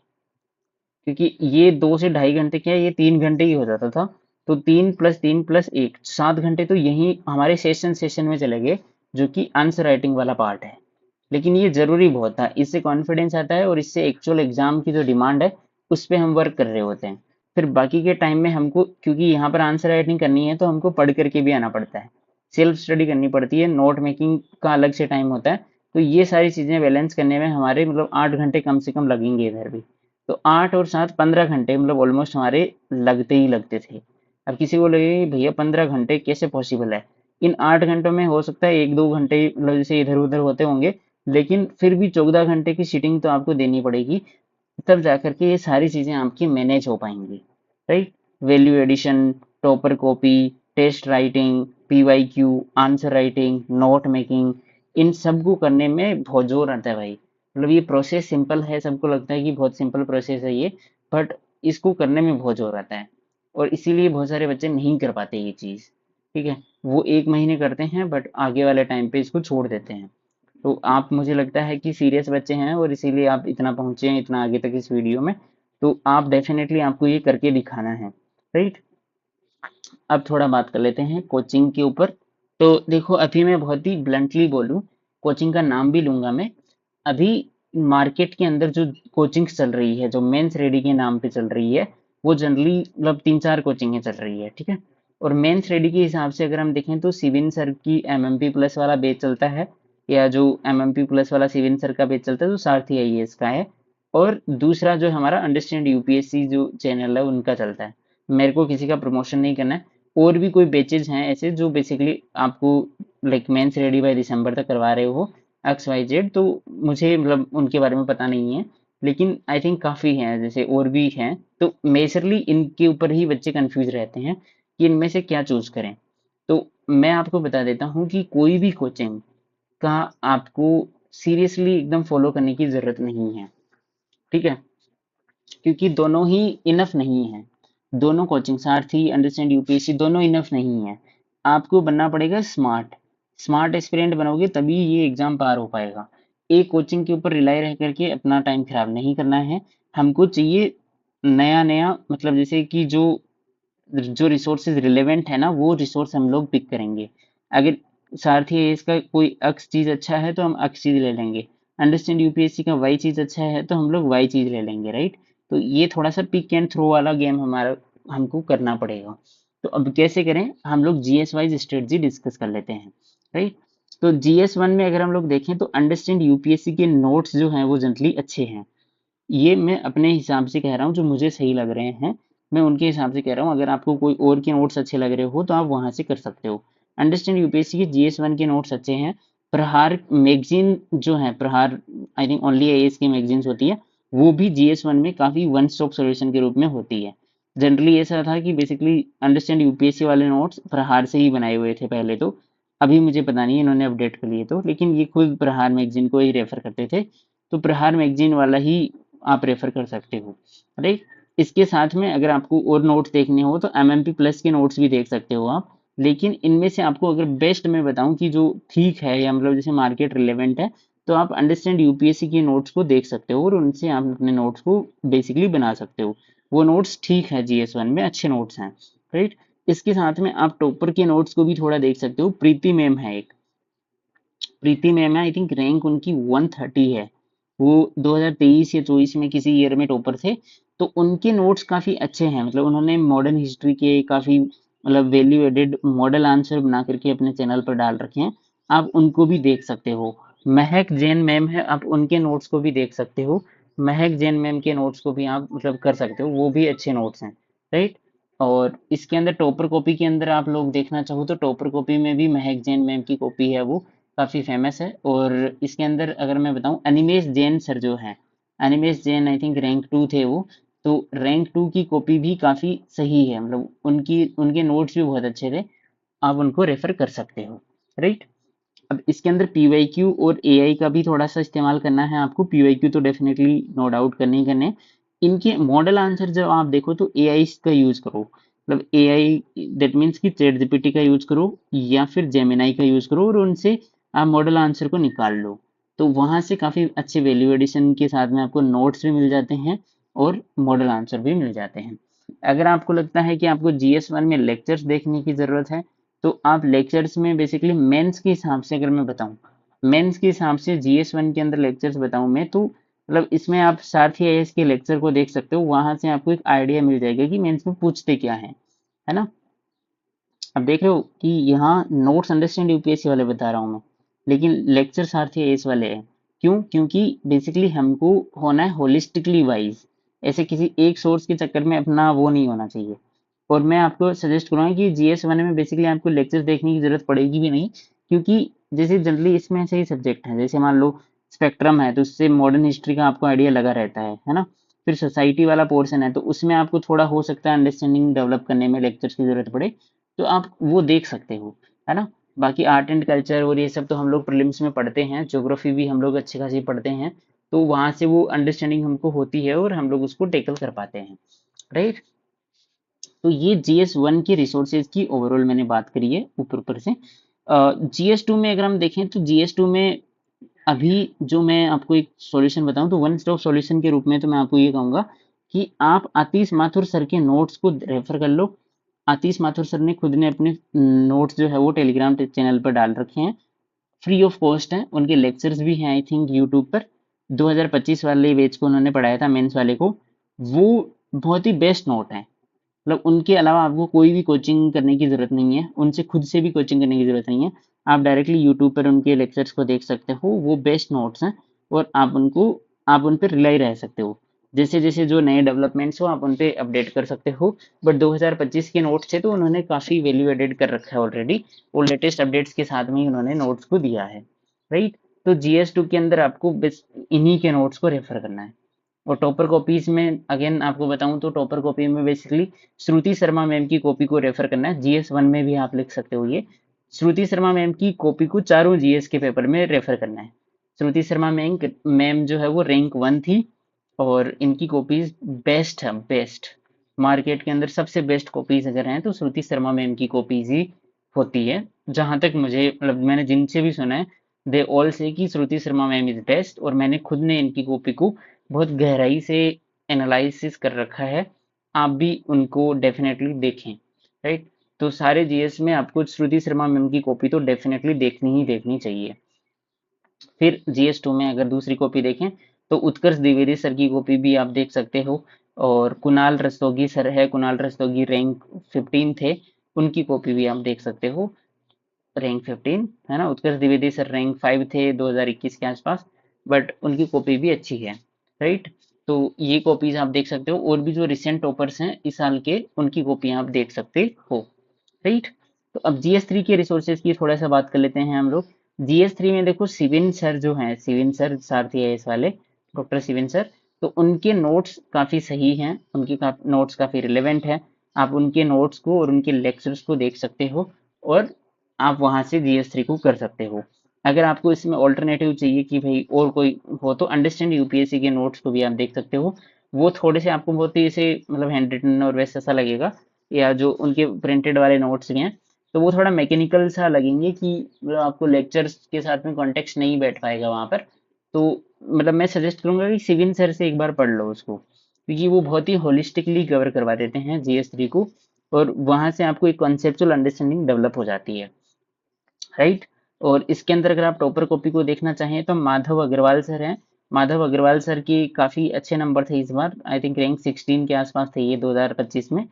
क्योंकि ये 2 से ढाई घंटे क्या है, ये 3 घंटे ही हो जाता था। तो 3 + 3 + 1, 7 घंटे तो यही हमारे सेशन सेशन में चले गए, जो कि आंसर राइटिंग वाला पार्ट है। लेकिन ये जरूरी बहुत था, इससे कॉन्फिडेंस आता है, और इससे एक्चुअल एग्जाम की जो डिमांड है उस पे हम वर्क कर रहे होते हैं। फिर बाकी के टाइम में हमको, क्योंकि यहाँ पर आंसर राइटिंग करनी है, तो हमको पढ़ करके भी आना पड़ता है, सेल्फ स्टडी करनी पड़ती है, नोट मेकिंग का अलग से टाइम होता है। तो ये सारी चीजें बैलेंस करने में हमारे मतलब 8 घंटे कम से कम लगेंगे इधर भी। तो 8 और 7 15 घंटे मतलब ऑलमोस्ट हमारे लगते ही लगते थे। अब किसी को लगे कि भैया 15 घंटे कैसे पॉसिबल है, इन 8 घंटों में हो सकता है 1 2 घंटे मतलब जैसे इधर उधर होते होंगे, लेकिन फिर भी 14 घंटे की सीटिंग तो आपको देनी पड़ेगी, तब जाकर के ये सारी चीजें आपकी मैनेज हो पाएंगी, right. Value addition, topper copy, test writing, PYQ, answer writing, note making, इन सब को करने में बहुत जोर आता है भाई। मतलब ये प्रोसेस सिंपल है, सबको लगता है कि बहुत सिंपल प्रोसेस है ये, बट इसको करने में बहुत जोर आता है, और इसीलिए बहुत सारे बच्चे नहीं कर पाते ये चीज। ठीक है, वो 1 महीने करते हैं, बट आगे वाले टाइम पे इसको छोड़ देते हैं। तो आप, मुझे लगता है कि सीरियस बच्चे हैं, और इसीलिए आप इतना पहुंचे हैं, इतना आगे तक इस वीडियो में। तो आप डेफिनेटली, आपको ये करके दिखाना है, राइट। अब थोड़ा बात कर लेते हैं कोचिंग के ऊपर। तो देखो, अभी मैं बहुत ही ब्लंटली बोलूं, कोचिंग का नाम भी लूंगा मैं। अभी मार्केट के अंदर जो कोचिंग्स चल रही है, जो मेंस रेडी के नाम पे चल रही है, वो जनरली मतलब 3 4 कोचिंगें चल रही है, ठीक है। और मेंस रेडी के हिसाब से अगर हम देखें, तो सिविन सर की एमएमपी प्लस वाला बैच चलता है, या जो एमएमपी प्लस वाला सिविन सर का बैच चलता है, जो सारथी आईएएस का है। और दूसरा जो हमारा अंडरस्टैंड यूपीएससी जो चैनल है, उनका चलता है। मेरे को किसी का प्रमोशन नहीं करना है। और भी कोई बैचेज हैं ऐसे जो बेसिकली आपको like mains ready by December तक करवा रहे हो, XYZ। तो मुझे मतलब उनके बारे में पता नहीं है, लेकिन आई थिंक काफ़ी हैं, जैसे और भी हैं। तो मेजरली इनके ऊपर ही बच्चे कंफ्यूज रहते हैं कि इनमें से क्या चूज करें। तो मैं आपको बता देता हूँ कि कोई भी कोचिंग का आपको सीरियसली एकदम फॉलो करने की ज़रूरत नहीं है, ठीक है। क्योंकि दोनों ही इनफ नहीं है। दोनों कोचिंग, सारथी, अंडरस्टैंड यूपीएससी, दोनों इनफ नहीं है। आपको बनना पड़ेगा स्मार्ट। स्मार्ट एस्पिरेंट बनोगे तभी ये एग्जाम पार हो पाएगा। एक कोचिंग के ऊपर रिलाई रह करके अपना टाइम खराब नहीं करना है। हमको चाहिए नया नया, मतलब जैसे कि जो जो रिसोर्सेज रिलेवेंट है ना, वो रिसोर्स हम लोग पिक करेंगे। अगर सारथी है इसका कोई अक्स चीज अच्छा है, तो हम अक्स चीज ले लेंगे। अंडरस्टैंड यूपीएससी का वाई चीज अच्छा है तो हम लोग वाई चीज ले लेंगे, राइट। तो ये थोड़ा सा पिक एंड थ्रो वाला गेम हमारा हमको करना पड़ेगा। तो अब कैसे करें, हम लोग जीएस वाइज स्ट्रेटजी डिस्कस कर लेते हैं, राइट। तो जीएस वन में अगर हम लोग देखें तो अंडरस्टैंड यूपीएससी के नोट्स जो हैं वो जनरली अच्छे हैं। ये मैं अपने हिसाब से कह रहा हूँ, जो मुझे सही लग रहे हैं मैं उनके हिसाब से कह रहा हूँ। अगर आपको कोई और के नोट्स अच्छे लग रहे हो तो आप वहां से कर सकते हो। अंडरस्टैंड यूपीएससी के जीएस वन के नोट्स अच्छे हैं। प्रहार मैगजीन जो है, प्रहार आई थिंक ओनली आईएएस की मैगजीन्स होती है, वो भी जीएस वन में काफी वन स्टॉप सॉल्यूशन के रूप में होती है। जनरली ऐसा था कि बेसिकली अंडरस्टैंड यूपीएससी वाले नोट्स प्रहार से ही बनाए हुए थे पहले तो। अभी मुझे पता नहीं इन्होंने अपडेट कर लिए तो, लेकिन ये खुद प्रहार मैगजीन को ही रेफर करते थे। तो प्रहार मैगजीन वाला ही आप रेफर कर सकते हो, राइट। इसके साथ में अगर आपको और नोट्स देखने हो तो एमएमपी प्लस के नोट्स भी देख सकते हो आप। लेकिन इनमें से आपको अगर बेस्ट मैं बताऊं कि जो ठीक है या मतलब जैसे मार्केट रिलेवेंट है, तो आप अंडरस्टैंड यूपीएससी के नोट्स को देख सकते हो और उनसे आप अपने नोट्स को बेसिकली बना सकते हो। वो नोट्स ठीक है, जीएस वन में अच्छे नोट्स हैं, राइट। इसके साथ में आप टॉपर के नोट्स को भी थोड़ा देख सकते हो। प्रीति मैम है एक, प्रीति मैम है, आई थिंक रैंक उनकी 130 है। वो 2023 या 24 में किसी ईयर में टॉपर थे। तो उनके नोट्स काफी अच्छे हैं, मतलब उन्होंने मॉडर्न हिस्ट्री के काफी मतलब वैल्यू एडेड मॉडल आंसर बना करके अपने चैनल पर डाल रखे हैं। आप उनको भी देख सकते हो। महक जैन मैम है, आप उनके नोट्स को भी देख सकते हो। महक जैन मैम के नोट्स को भी आप मतलब कर सकते हो, वो भी अच्छे नोट्स हैं, राइट। और इसके अंदर टॉपर कॉपी के अंदर आप लोग देखना चाहो तो टॉपर कॉपी में भी महक जैन मैम की कॉपी है, वो काफी फेमस है। और इसके अंदर अगर मैं बताऊं, अनिमेश जैन सर जो है, Animesh Jain I think rank to थे वो। तो रैंक टू की कॉपी भी काफी सही है, मतलब उनकी उनके नोट्स भी बहुत अच्छे थे। आप उनको रेफर कर सकते हो, राइट। अब इसके अंदर पीवाईक्यू और एआई का भी थोड़ा सा इस्तेमाल करना है आपको। पीवाईक्यू तो डेफिनेटली नो डाउट करने ही करने। इनके मॉडल आंसर जब आप देखो तो एआई का यूज करो, मतलब एआई दैट मीन्स कि चैट जीपीटी का यूज करो या फिर जेमिनाई का यूज करो और उनसे आप मॉडल आंसर को निकाल लो। तो वहां से काफी अच्छे वैल्यू एडिशन के साथ में आपको नोट्स भी मिल जाते हैं और मॉडल आंसर भी मिल जाते हैं। अगर आपको लगता है कि आपको जीएस वन में लेक्चर्स देखने की जरूरत है, तो आप लेक्चर्स में बेसिकली मेंस के हिसाब से अगर मैं बताऊं, मेंस के हिसाब से जीएस वन के अंदर लेक्चर्स बताऊं मैं तो मतलब इसमें आप सारथी आईएएस के लेक्चर को देख सकते हो। वहां से आपको एक आइडिया मिल जाएगा कि मेंस में पूछते क्या है ना। अब देख रहे हो कि यहाँ नोट्स अंडरस्टैंड यूपीएससी वाले बता रहा हूँ मैं, लेकिन लेक्चर सारथी आईएएस वाले हैं। क्यों? क्योंकि बेसिकली हमको होना है होलिस्टिकली वाइज, ऐसे किसी एक सोर्स के चक्कर में अपना वो नहीं होना चाहिए। और मैं आपको सजेस्ट करूंगा कि जीएस वन में बेसिकली आपको लेक्चर्स देखने की जरूरत पड़ेगी भी नहीं, क्योंकि जैसे जनरली इसमें ऐसे ही सब्जेक्ट हैं, जैसे मान लो स्पेक्ट्रम है तो उससे मॉडर्न हिस्ट्री का आपको आइडिया लगा रहता है ना। फिर सोसाइटी वाला पोर्शन है तो उसमें आपको थोड़ा हो सकता है अंडरस्टैंडिंग डेवलप करने में लेक्चर्स की जरूरत पड़े, तो आप वो देख सकते हो, है ना। बाकी आर्ट एंड कल्चर और ये सब तो हम लोग प्रीलिम्स में पढ़ते हैं, ज्योग्राफी भी हम लोग अच्छी खासी पढ़ते हैं। तो वहां से वो अंडरस्टैंडिंग हमको होती है और हम लोग उसको टेकल कर पाते हैं, राइट। तो ये जीएस वन के रिसोर्सेज की ओवरऑल मैंने बात करी है ऊपर ऊपर से। जीएस टू में अगर हम देखें तो जीएस टू में अभी जो मैं आपको एक सॉल्यूशन बताऊं तो वन स्टॉप सॉल्यूशन के रूप में तो मैं आपको ये कहूंगा कि आप आतिश माथुर सर के नोट्स को रेफर कर लो। आतिश माथुर सर ने खुद ने अपने नोट्स जो है वो टेलीग्राम चैनल पर डाल रखे हैं, फ्री ऑफ कॉस्ट है। उनके लेक्चर्स भी हैं आई थिंक यूट्यूब पर। 2025 वाले बैच को उन्होंने पढ़ाया था, मेंस वाले को। वो बहुत ही बेस्ट नोट है, मतलब उनके अलावा आपको कोई भी कोचिंग करने की जरूरत नहीं है, उनसे खुद से भी कोचिंग करने की जरूरत नहीं है। आप डायरेक्टली यूट्यूब पर उनके लेक्चर्स को देख सकते हो, वो बेस्ट नोट्स हैं। और आप उन पर रिलाई रह सकते हो। जैसे जैसे जो नए डेवलपमेंट्स हो आप उन पे अपडेट कर सकते हो। बट 2025 के नोट्स थे तो उन्होंने काफी वैल्यू एडेड कर रखा है ऑलरेडी, और लेटेस्ट अपडेट्स के साथ में ही उन्होंने नोट्स को दिया है, राइट। तो जीएस टू के अंदर आपको बस इन्हीं के नोट्स को रेफर करना है। और टॉपर कॉपीज में अगेन आपको बताऊं तो टॉपर कॉपी में बेसिकली श्रुति शर्मा मैम की कॉपी को रेफर करना है। जीएस वन में भी आप लिख सकते हो ये, श्रुति शर्मा मैम की कॉपी को चारों जीएस के पेपर में रेफर करना है। श्रुति शर्मा मैम मैम जो है वो रैंक वन थी, और इनकी कॉपीज बेस्ट है, बेस्ट मार्केट के अंदर सबसे बेस्ट कॉपीज अगर हैं तो श्रुति शर्मा मैम की कॉपीज ही होती है। जहां तक मुझे मतलब मैंने जिनसे भी सुना है, दे ऑल से कि श्रुति शर्मा मैम इज बेस्ट, और मैंने खुद ने इनकी कॉपी को बहुत गहराई से एनालिसिस कर रखा है। आप भी उनको डेफिनेटली देखें, राइट। तो सारे जीएस में आपको श्रुति शर्मा मैम की कॉपी तो डेफिनेटली देखनी ही देखनी चाहिए। फिर GS2 में अगर दूसरी कॉपी देखें तो उत्कर्ष द्विवेदी सर की कॉपी भी आप देख सकते हो, और कुणाल रस्तोगी सर है, कुणाल रस्तोगी रैंक 15 थे, उनकी कॉपी भी आप देख सकते हो, रैंक 15 है ना। उत्कर्ष द्विवेदी सर रैंक 5 थे 2021 के आसपास, बट उनकी कॉपी भी अच्छी है, राइट। तो ये कॉपीज आप देख सकते हो, और भी जो रिसेंट टॉपर्स हैं इस साल के, उनकी कॉपी आप देख सकते हो, राइट। तो अब GS3 के रिसोर्सेज की थोड़ा सा बात कर लेते हैं हम लोग। GS3 में देखो सिविन सर जो हैं, सिविन सर सारथी आईएएस वाले, डॉक्टर सिविन सर, तो उनके नोट्स काफी सही हैं, उनके नोट्स काफी रिलेवेंट है। आप उनके नोट्स को और उनके लेक्चर्स को देख सकते हो, और आप वहां से GS3 को कर सकते हो। अगर आपको इसमें ऑल्टरनेटिव चाहिए कि भाई और कोई हो, तो अंडरस्टैंड यूपीएससी के नोट्स को भी आप देख सकते हो। वो थोड़े से आपको बहुत ही ऐसे मतलब हैंड रिटन और वैसा सा लगेगा, या जो उनके प्रिंटेड वाले नोट्स भी हैं, तो वो थोड़ा मैकेनिकल सा लगेंगे कि मतलब आपको लेक्चर्स के साथ में कॉन्टेक्स्ट नहीं बैठ पाएगा वहां पर। तो मतलब मैं सजेस्ट करूंगा कि सिविन सर से एक बार पढ़ लो उसको, क्योंकि वो बहुत ही होलिस्टिकली कवर करवा देते हैं GS3 को, और वहां से आपको एक कॉन्सेप्चुअल अंडरस्टैंडिंग डेवलप हो जाती है, राइट। और इसके अंदर अगर आप टॉपर कॉपी को देखना चाहें तो माधव अग्रवाल सर हैं। माधव अग्रवाल सर की काफी अच्छे नंबर थे इस बार, आई थिंक रैंक 16 के आसपास थे ये 2025 में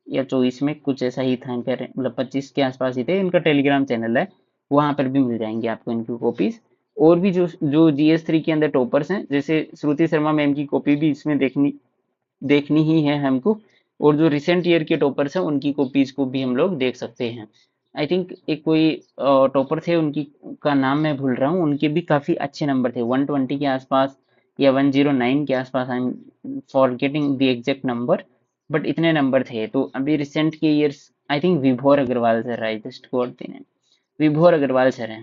या 24 में, कुछ ऐसा ही था इनका, मतलब 25 के आसपास ही थे। इनका टेलीग्राम चैनल है, वहां पर भी मिल जाएंगे आपको इनकी कॉपीज। और भी जो जो GS3 के अंदर टॉपर्स हैं, जैसे श्रुति शर्मा मैम की कॉपी भी इसमें देखनी देखनी ही है हमको, और जो रिसेंट ईयर के टॉपर्स हैं उनकी कॉपीज को भी हम लोग देख सकते हैं। आई थिंक एक कोई टॉपर थे, उनकी का नाम मैं भूल रहा हूँ, उनके भी काफी अच्छे नंबर थे, 120 के आसपास या 109 के आसपास, I am forgetting the exact number, but इतने नंबर थे। तो अभी रिसेंट के years, I think Vibhor Agarwal sir, I just got the name, Vibhor Agarwal sir हैं,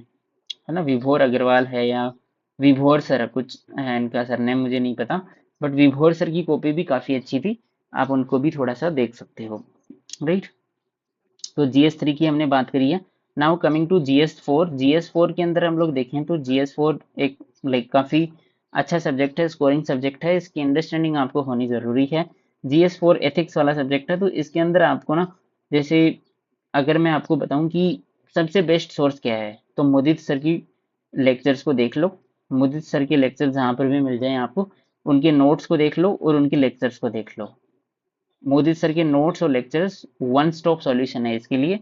है ना, विभोर अग्रवाल है या विभोर सर कुछ है इनका सरनेम, मुझे नहीं पता, बट विभोर सर की कॉपी भी काफी अच्छी थी, आप उनको भी थोड़ा सा देख सकते हो, राइट। तो GS3 की हमने बात करी है। Now coming to GS4, GS4 के अंदर हम लोग देखें तो GS4 एक लाइक काफी अच्छा सब्जेक्ट है, स्कोरिंग सब्जेक्ट है, इसकी अंडरस्टैंडिंग आपको होनी जरूरी है। GS4 एथिक्स वाला सब्जेक्ट है, तो इसके अंदर आपको ना, जैसे अगर मैं आपको बताऊं कि सबसे बेस्ट सोर्स क्या है, तो मुदित सर की लेक्चर्स को देख लो। मुदित सर के लेक्चर जहां पर भी मिल जाए आपको, उनके नोट्स को देख लो और उनके लेक्चर्स को देख लो। मोदी सर के नोट्स और लेक्चर्स वन स्टॉप सॉल्यूशन है इसके लिए,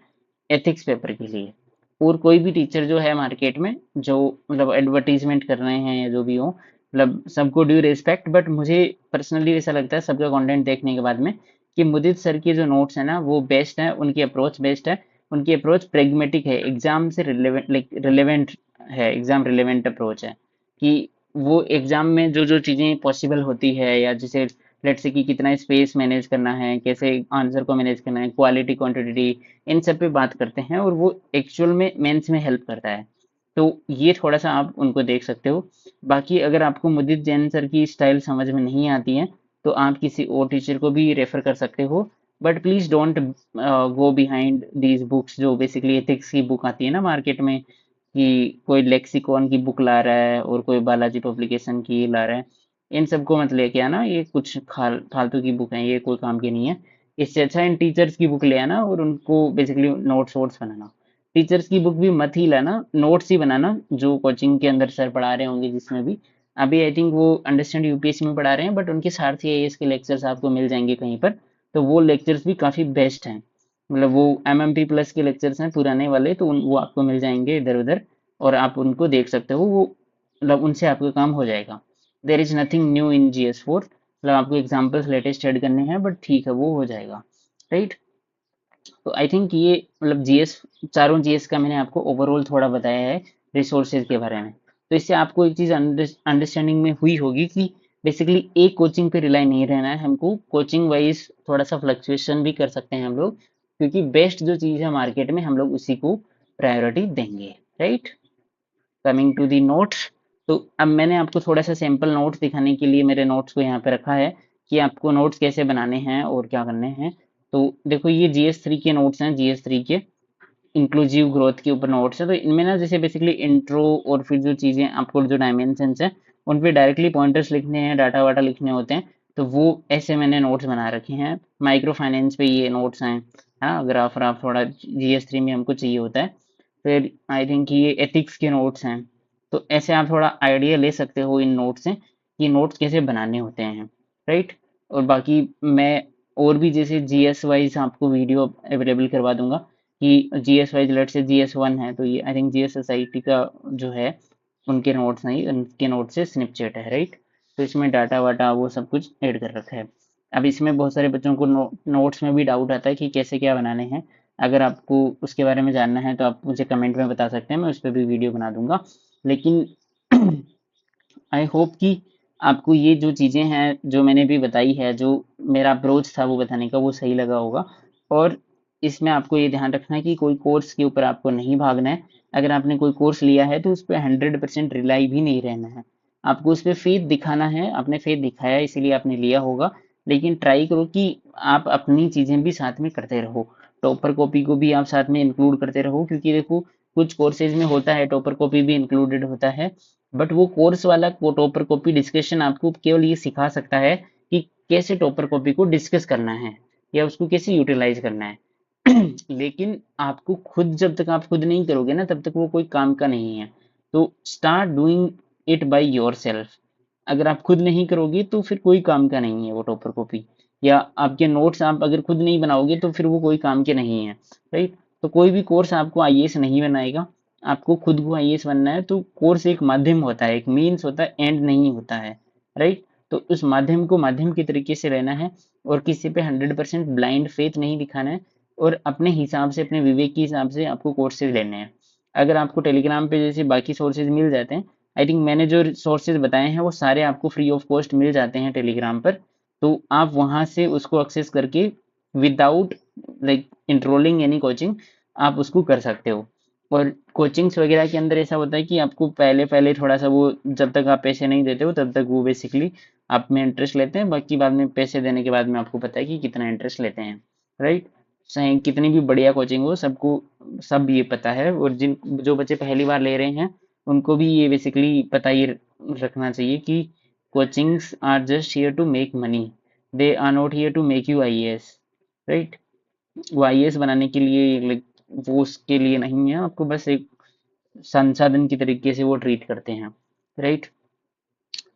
एथिक्स पेपर के लिए। और कोई भी टीचर जो है मार्केट में, जो मतलब एडवर्टीजमेंट कर रहे हैं या जो भी हो, मतलब सबको ड्यू रिस्पेक्ट, बट मुझे पर्सनली ऐसा लगता है सबका कंटेंट देखने के बाद में, कि मुदित सर के जो नोट्स है ना वो बेस्ट है, उनकी अप्रोच बेस्ट है, उनकी अप्रोच प्रेगमेटिक है, एग्जाम से रिलेवेंट, लाइक रिलेवेंट है, एग्जाम रिलेवेंट अप्रोच है, कि वो एग्जाम में जो जो चीजें पॉसिबल होती है, या जैसे लेट्स से कि कितना स्पेस मैनेज करना है, कैसे आंसर को मैनेज करना है, क्वालिटी क्वांटिटी, इन सब पे बात करते हैं, और वो एक्चुअल में मेंस में हेल्प करता है। तो ये थोड़ा सा आप उनको देख सकते हो। बाकी अगर आपको मुदित जैन सर की स्टाइल समझ में नहीं आती है, तो आप किसी और टीचर को भी रेफर कर सकते हो, but please don't go behind these books, जो बेसिकली एथिक्स की बुक आती है ना मार्केट में, कि कोई लेक्सिकॉन की बुक ला रहा है और कोई बालाजी पब्लिकेशन की ला रहा है, इन सबको मत लेके आना, ये कुछ फालतू की बुक है, ये कोई काम की नहीं है। इससे अच्छा इन टीचर्स की बुक ले आना और उनको बेसिकली नोट्स वोट्स बनाना। टीचर्स की बुक भी मत ही लाना, नोट्स ही बनाना, जो कोचिंग के अंदर सर पढ़ा रहे होंगे जिसमें भी। अभी आई थिंक वो अंडरस्टैंड यूपीएससी में पढ़ा रहे हैं, बट उनके सारथी आईएएस के लेक्चर्स आपको मिल जाएंगे कहीं पर, तो वो लेक्चर्स भी काफी बेस्ट हैं। मतलब वो MMP प्लस के लेक्चर्स हैं पुराने वाले, तो वो आपको मिल जाएंगे इधर उधर, और आप उनको देख सकते हो, वो मतलब उनसे आपका काम हो जाएगा। There is nothing new in GS4, मतलब आपको एग्जाम्पल्स लेटेस्ट ऐड करने हैं, बट ठीक है वो हो जाएगा, राइट। तो आई थिंक ये मतलब GS, चारों GS का मैंने आपको ओवरऑल थोड़ा बताया है रिसोर्सेज के बारे में। तो इससे आपको एक चीज अंडरस्टैंडिंग में हुई होगी कि बेसिकली एक कोचिंग पे रिलाई नहीं रहना है हमको, कोचिंग वाइज थोड़ा सा फ्लक्चुएशन भी कर सकते हैं हम लोग, क्योंकि बेस्ट जो चीज है मार्केट में हम लोग उसी को प्रायोरिटी देंगे, right. Coming to the notes, तो अब मैंने आपको थोड़ा सा सैंपल नोट्स दिखाने के लिए मेरे नोट्स को यहाँ पे रखा है, कि आपको नोट्स कैसे बनाने हैं और क्या करने हैं। तो देखो ये GS3 के नोट्स हैं, GS3 के इंक्लूसिव ग्रोथ के ऊपर नोट्स है। तो इनमें ना जैसे बेसिकली इंट्रो और फिर जो चीजें आपको जो डायमेंशंस है उन पे डायरेक्टली पॉइंटर्स लिखने हैं, डाटा वाटा लिखने होते हैं, तो वो ऐसे मैंने नोट्स बना रखे हैं। माइक्रो फाइनेंस पे ये नोट्स हैं, हाँ, ग्राफ थोड़ा GS3 में हमको चाहिए होता है। फिर आई थिंक ये एथिक्स के नोट्स हैं, तो ऐसे आप थोड़ा आइडिया ले सकते हो इन नोट्स से कि नोट्स कैसे बनाने होते हैं, राइट। और बाकी मैं और भी जैसे जीएस वाइज आपको वीडियो अवेलेबल करवा दूंगा कि जीएस वाइज लेट से जीएस 1 है, तो ये आई थिंक जीएस सोसाइटी का जो है उनके नोट्स नहीं, उनके नोट से स्निपचेट है, राइट। तो इसमें डाटा वाटा वो सब कुछ ऐड कर रखा है। अब इसमें बहुत सारे बच्चों को नोट्स में भी डाउट आता है कि कैसे क्या बनाने हैं। अगर आपको उसके बारे में जानना है तो आप मुझे कमेंट में बता सकते हैं, मैं उस पर भी वीडियो बना दूंगा। लेकिन आई होप कि आपको ये जो चीज़ें हैं जो मैंने भी बताई है, जो मेरा अप्रोच था वो बताने का, वो सही लगा होगा। और इसमें आपको ये ध्यान रखना है कि कोई कोर्स के ऊपर आपको नहीं भागना है। अगर आपने कोई कोर्स लिया है तो उस पर 100% रिलाई भी नहीं रहना है। आपको उस पर फेथ दिखाना है, आपने फेथ दिखाया इसीलिए आपने लिया होगा। लेकिन ट्राई करो कि आप अपनी चीज़ें भी साथ में करते रहो। टॉपर कॉपी को भी आप साथ में इंक्लूड करते रहो, क्योंकि देखो कुछ कोर्सेज में होता है टॉपर कॉपी भी इंक्लूडेड होता है। बट वो कोर्स वाला वो टॉपर कॉपी डिस्कशन आपको केवल ये सिखा सकता है कि कैसे टॉपर कॉपी को डिस्कस करना है या उसको कैसे यूटिलाइज करना है। लेकिन आपको खुद, जब तक आप खुद नहीं करोगे ना तब तक वो कोई काम का नहीं है। तो start doing it by your self. अगर आप खुद नहीं करोगे तो फिर कोई काम का नहीं है वो टॉपर कॉपी, या आपके नोट्स आप अगर खुद नहीं बनाओगे तो फिर वो कोई काम के नहीं है, राइट। तो कोई भी कोर्स आपको आईएएस नहीं बनाएगा। आपको खुद को आईएएस बनना है तो कोर्स एक माध्यम होता है, एक मीन्स होता है, एंड नहीं होता है, राइट। तो उस माध्यम को माध्यम के तरीके से लेना है और किसी पे 100% ब्लाइंड फेथ नहीं दिखाना है। और अपने हिसाब से, अपने विवेक के हिसाब से आपको कोर्सेज लेने हैं। अगर आपको टेलीग्राम पे जैसे बाकी सोर्सेज मिल जाते हैं, आई थिंक मैंने जो सोर्सेज बताए हैं वो सारे आपको फ्री ऑफ कॉस्ट मिल जाते हैं टेलीग्राम पर। तो आप वहां से उसको एक्सेस करके विदाउट लाइक इंट्रोलिंग एनी कोचिंग आप उसको कर सकते हो। और कोचिंग्स वगैरह के अंदर ऐसा होता है कि आपको पहले पहले थोड़ा सा वो, जब तक आप पैसे नहीं देते हो तब तक वो बेसिकली आप में इंटरेस्ट लेते हैं, बाकी बाद में पैसे देने के बाद में आपको पता है कि कितना इंटरेस्ट लेते हैं, राइट। चाहे कितनी भी बढ़िया कोचिंग हो, सबको सब ये पता है। और जिन जो बच्चे पहली बार ले रहे हैं उनको भी ये बेसिकली पता ही रखना चाहिए कि coachings are just here to make money, they are not here to make you IAS, right. वो आईएएस बनाने के लिए लाइक वो उसके लिए नहीं है, आपको बस एक संसाधन की तरीके से वो ट्रीट करते हैं, राइट।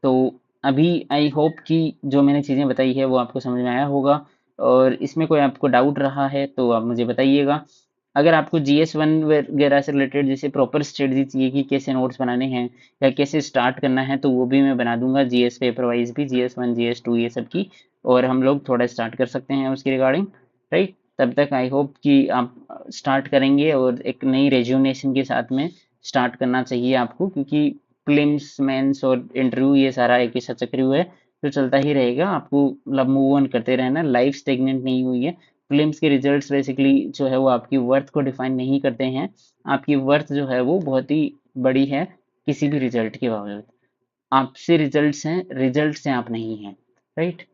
तो अभी आई होप कि जो मैंने चीज़ें बताई है वो आपको समझ में आया होगा। और इसमें कोई आपको डाउट रहा है तो आप मुझे बताइएगा। अगर आपको जीएस 1 वगैरह से रिलेटेड जैसे प्रॉपर स्ट्रेटजी चाहिए कि कैसे नोट्स बनाने हैं या कैसे स्टार्ट करना है, तो वो भी मैं बना दूंगा जीएस पेपर वाइज भी, जीएस 1 जीएस 2 ये सब की। और हम लोग थोड़ा स्टार्ट कर सकते हैं उसके रिगार्डिंग, राइट। तब तक आई होप कि आप स्टार्ट करेंगे और एक नई रेज्यूनेशन के साथ में स्टार्ट करना चाहिए आपको, क्योंकि प्रीलिम्स मेंस और इंटरव्यू ये सारा एक ही साथ चक्र है जो चलता ही रहेगा। आपको मतलब मूव ऑन करते रहना, लाइफ स्टेगनेंट नहीं हुई है। प्रीलिम्स के रिजल्ट्स बेसिकली जो है वो आपकी वर्थ को डिफाइन नहीं करते हैं। आपकी वर्थ जो है वो बहुत ही बड़ी है किसी भी रिजल्ट के बावजूद। आपसे रिजल्ट्स हैं, रिजल्ट से आप नहीं हैं, right.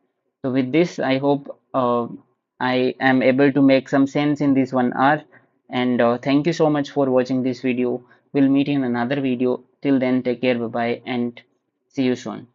So with this, I hope I am able to make some sense in this 1 hour. And thank you so much for watching this video. We'll meet in another video. Till then, take care, bye bye, and see you soon.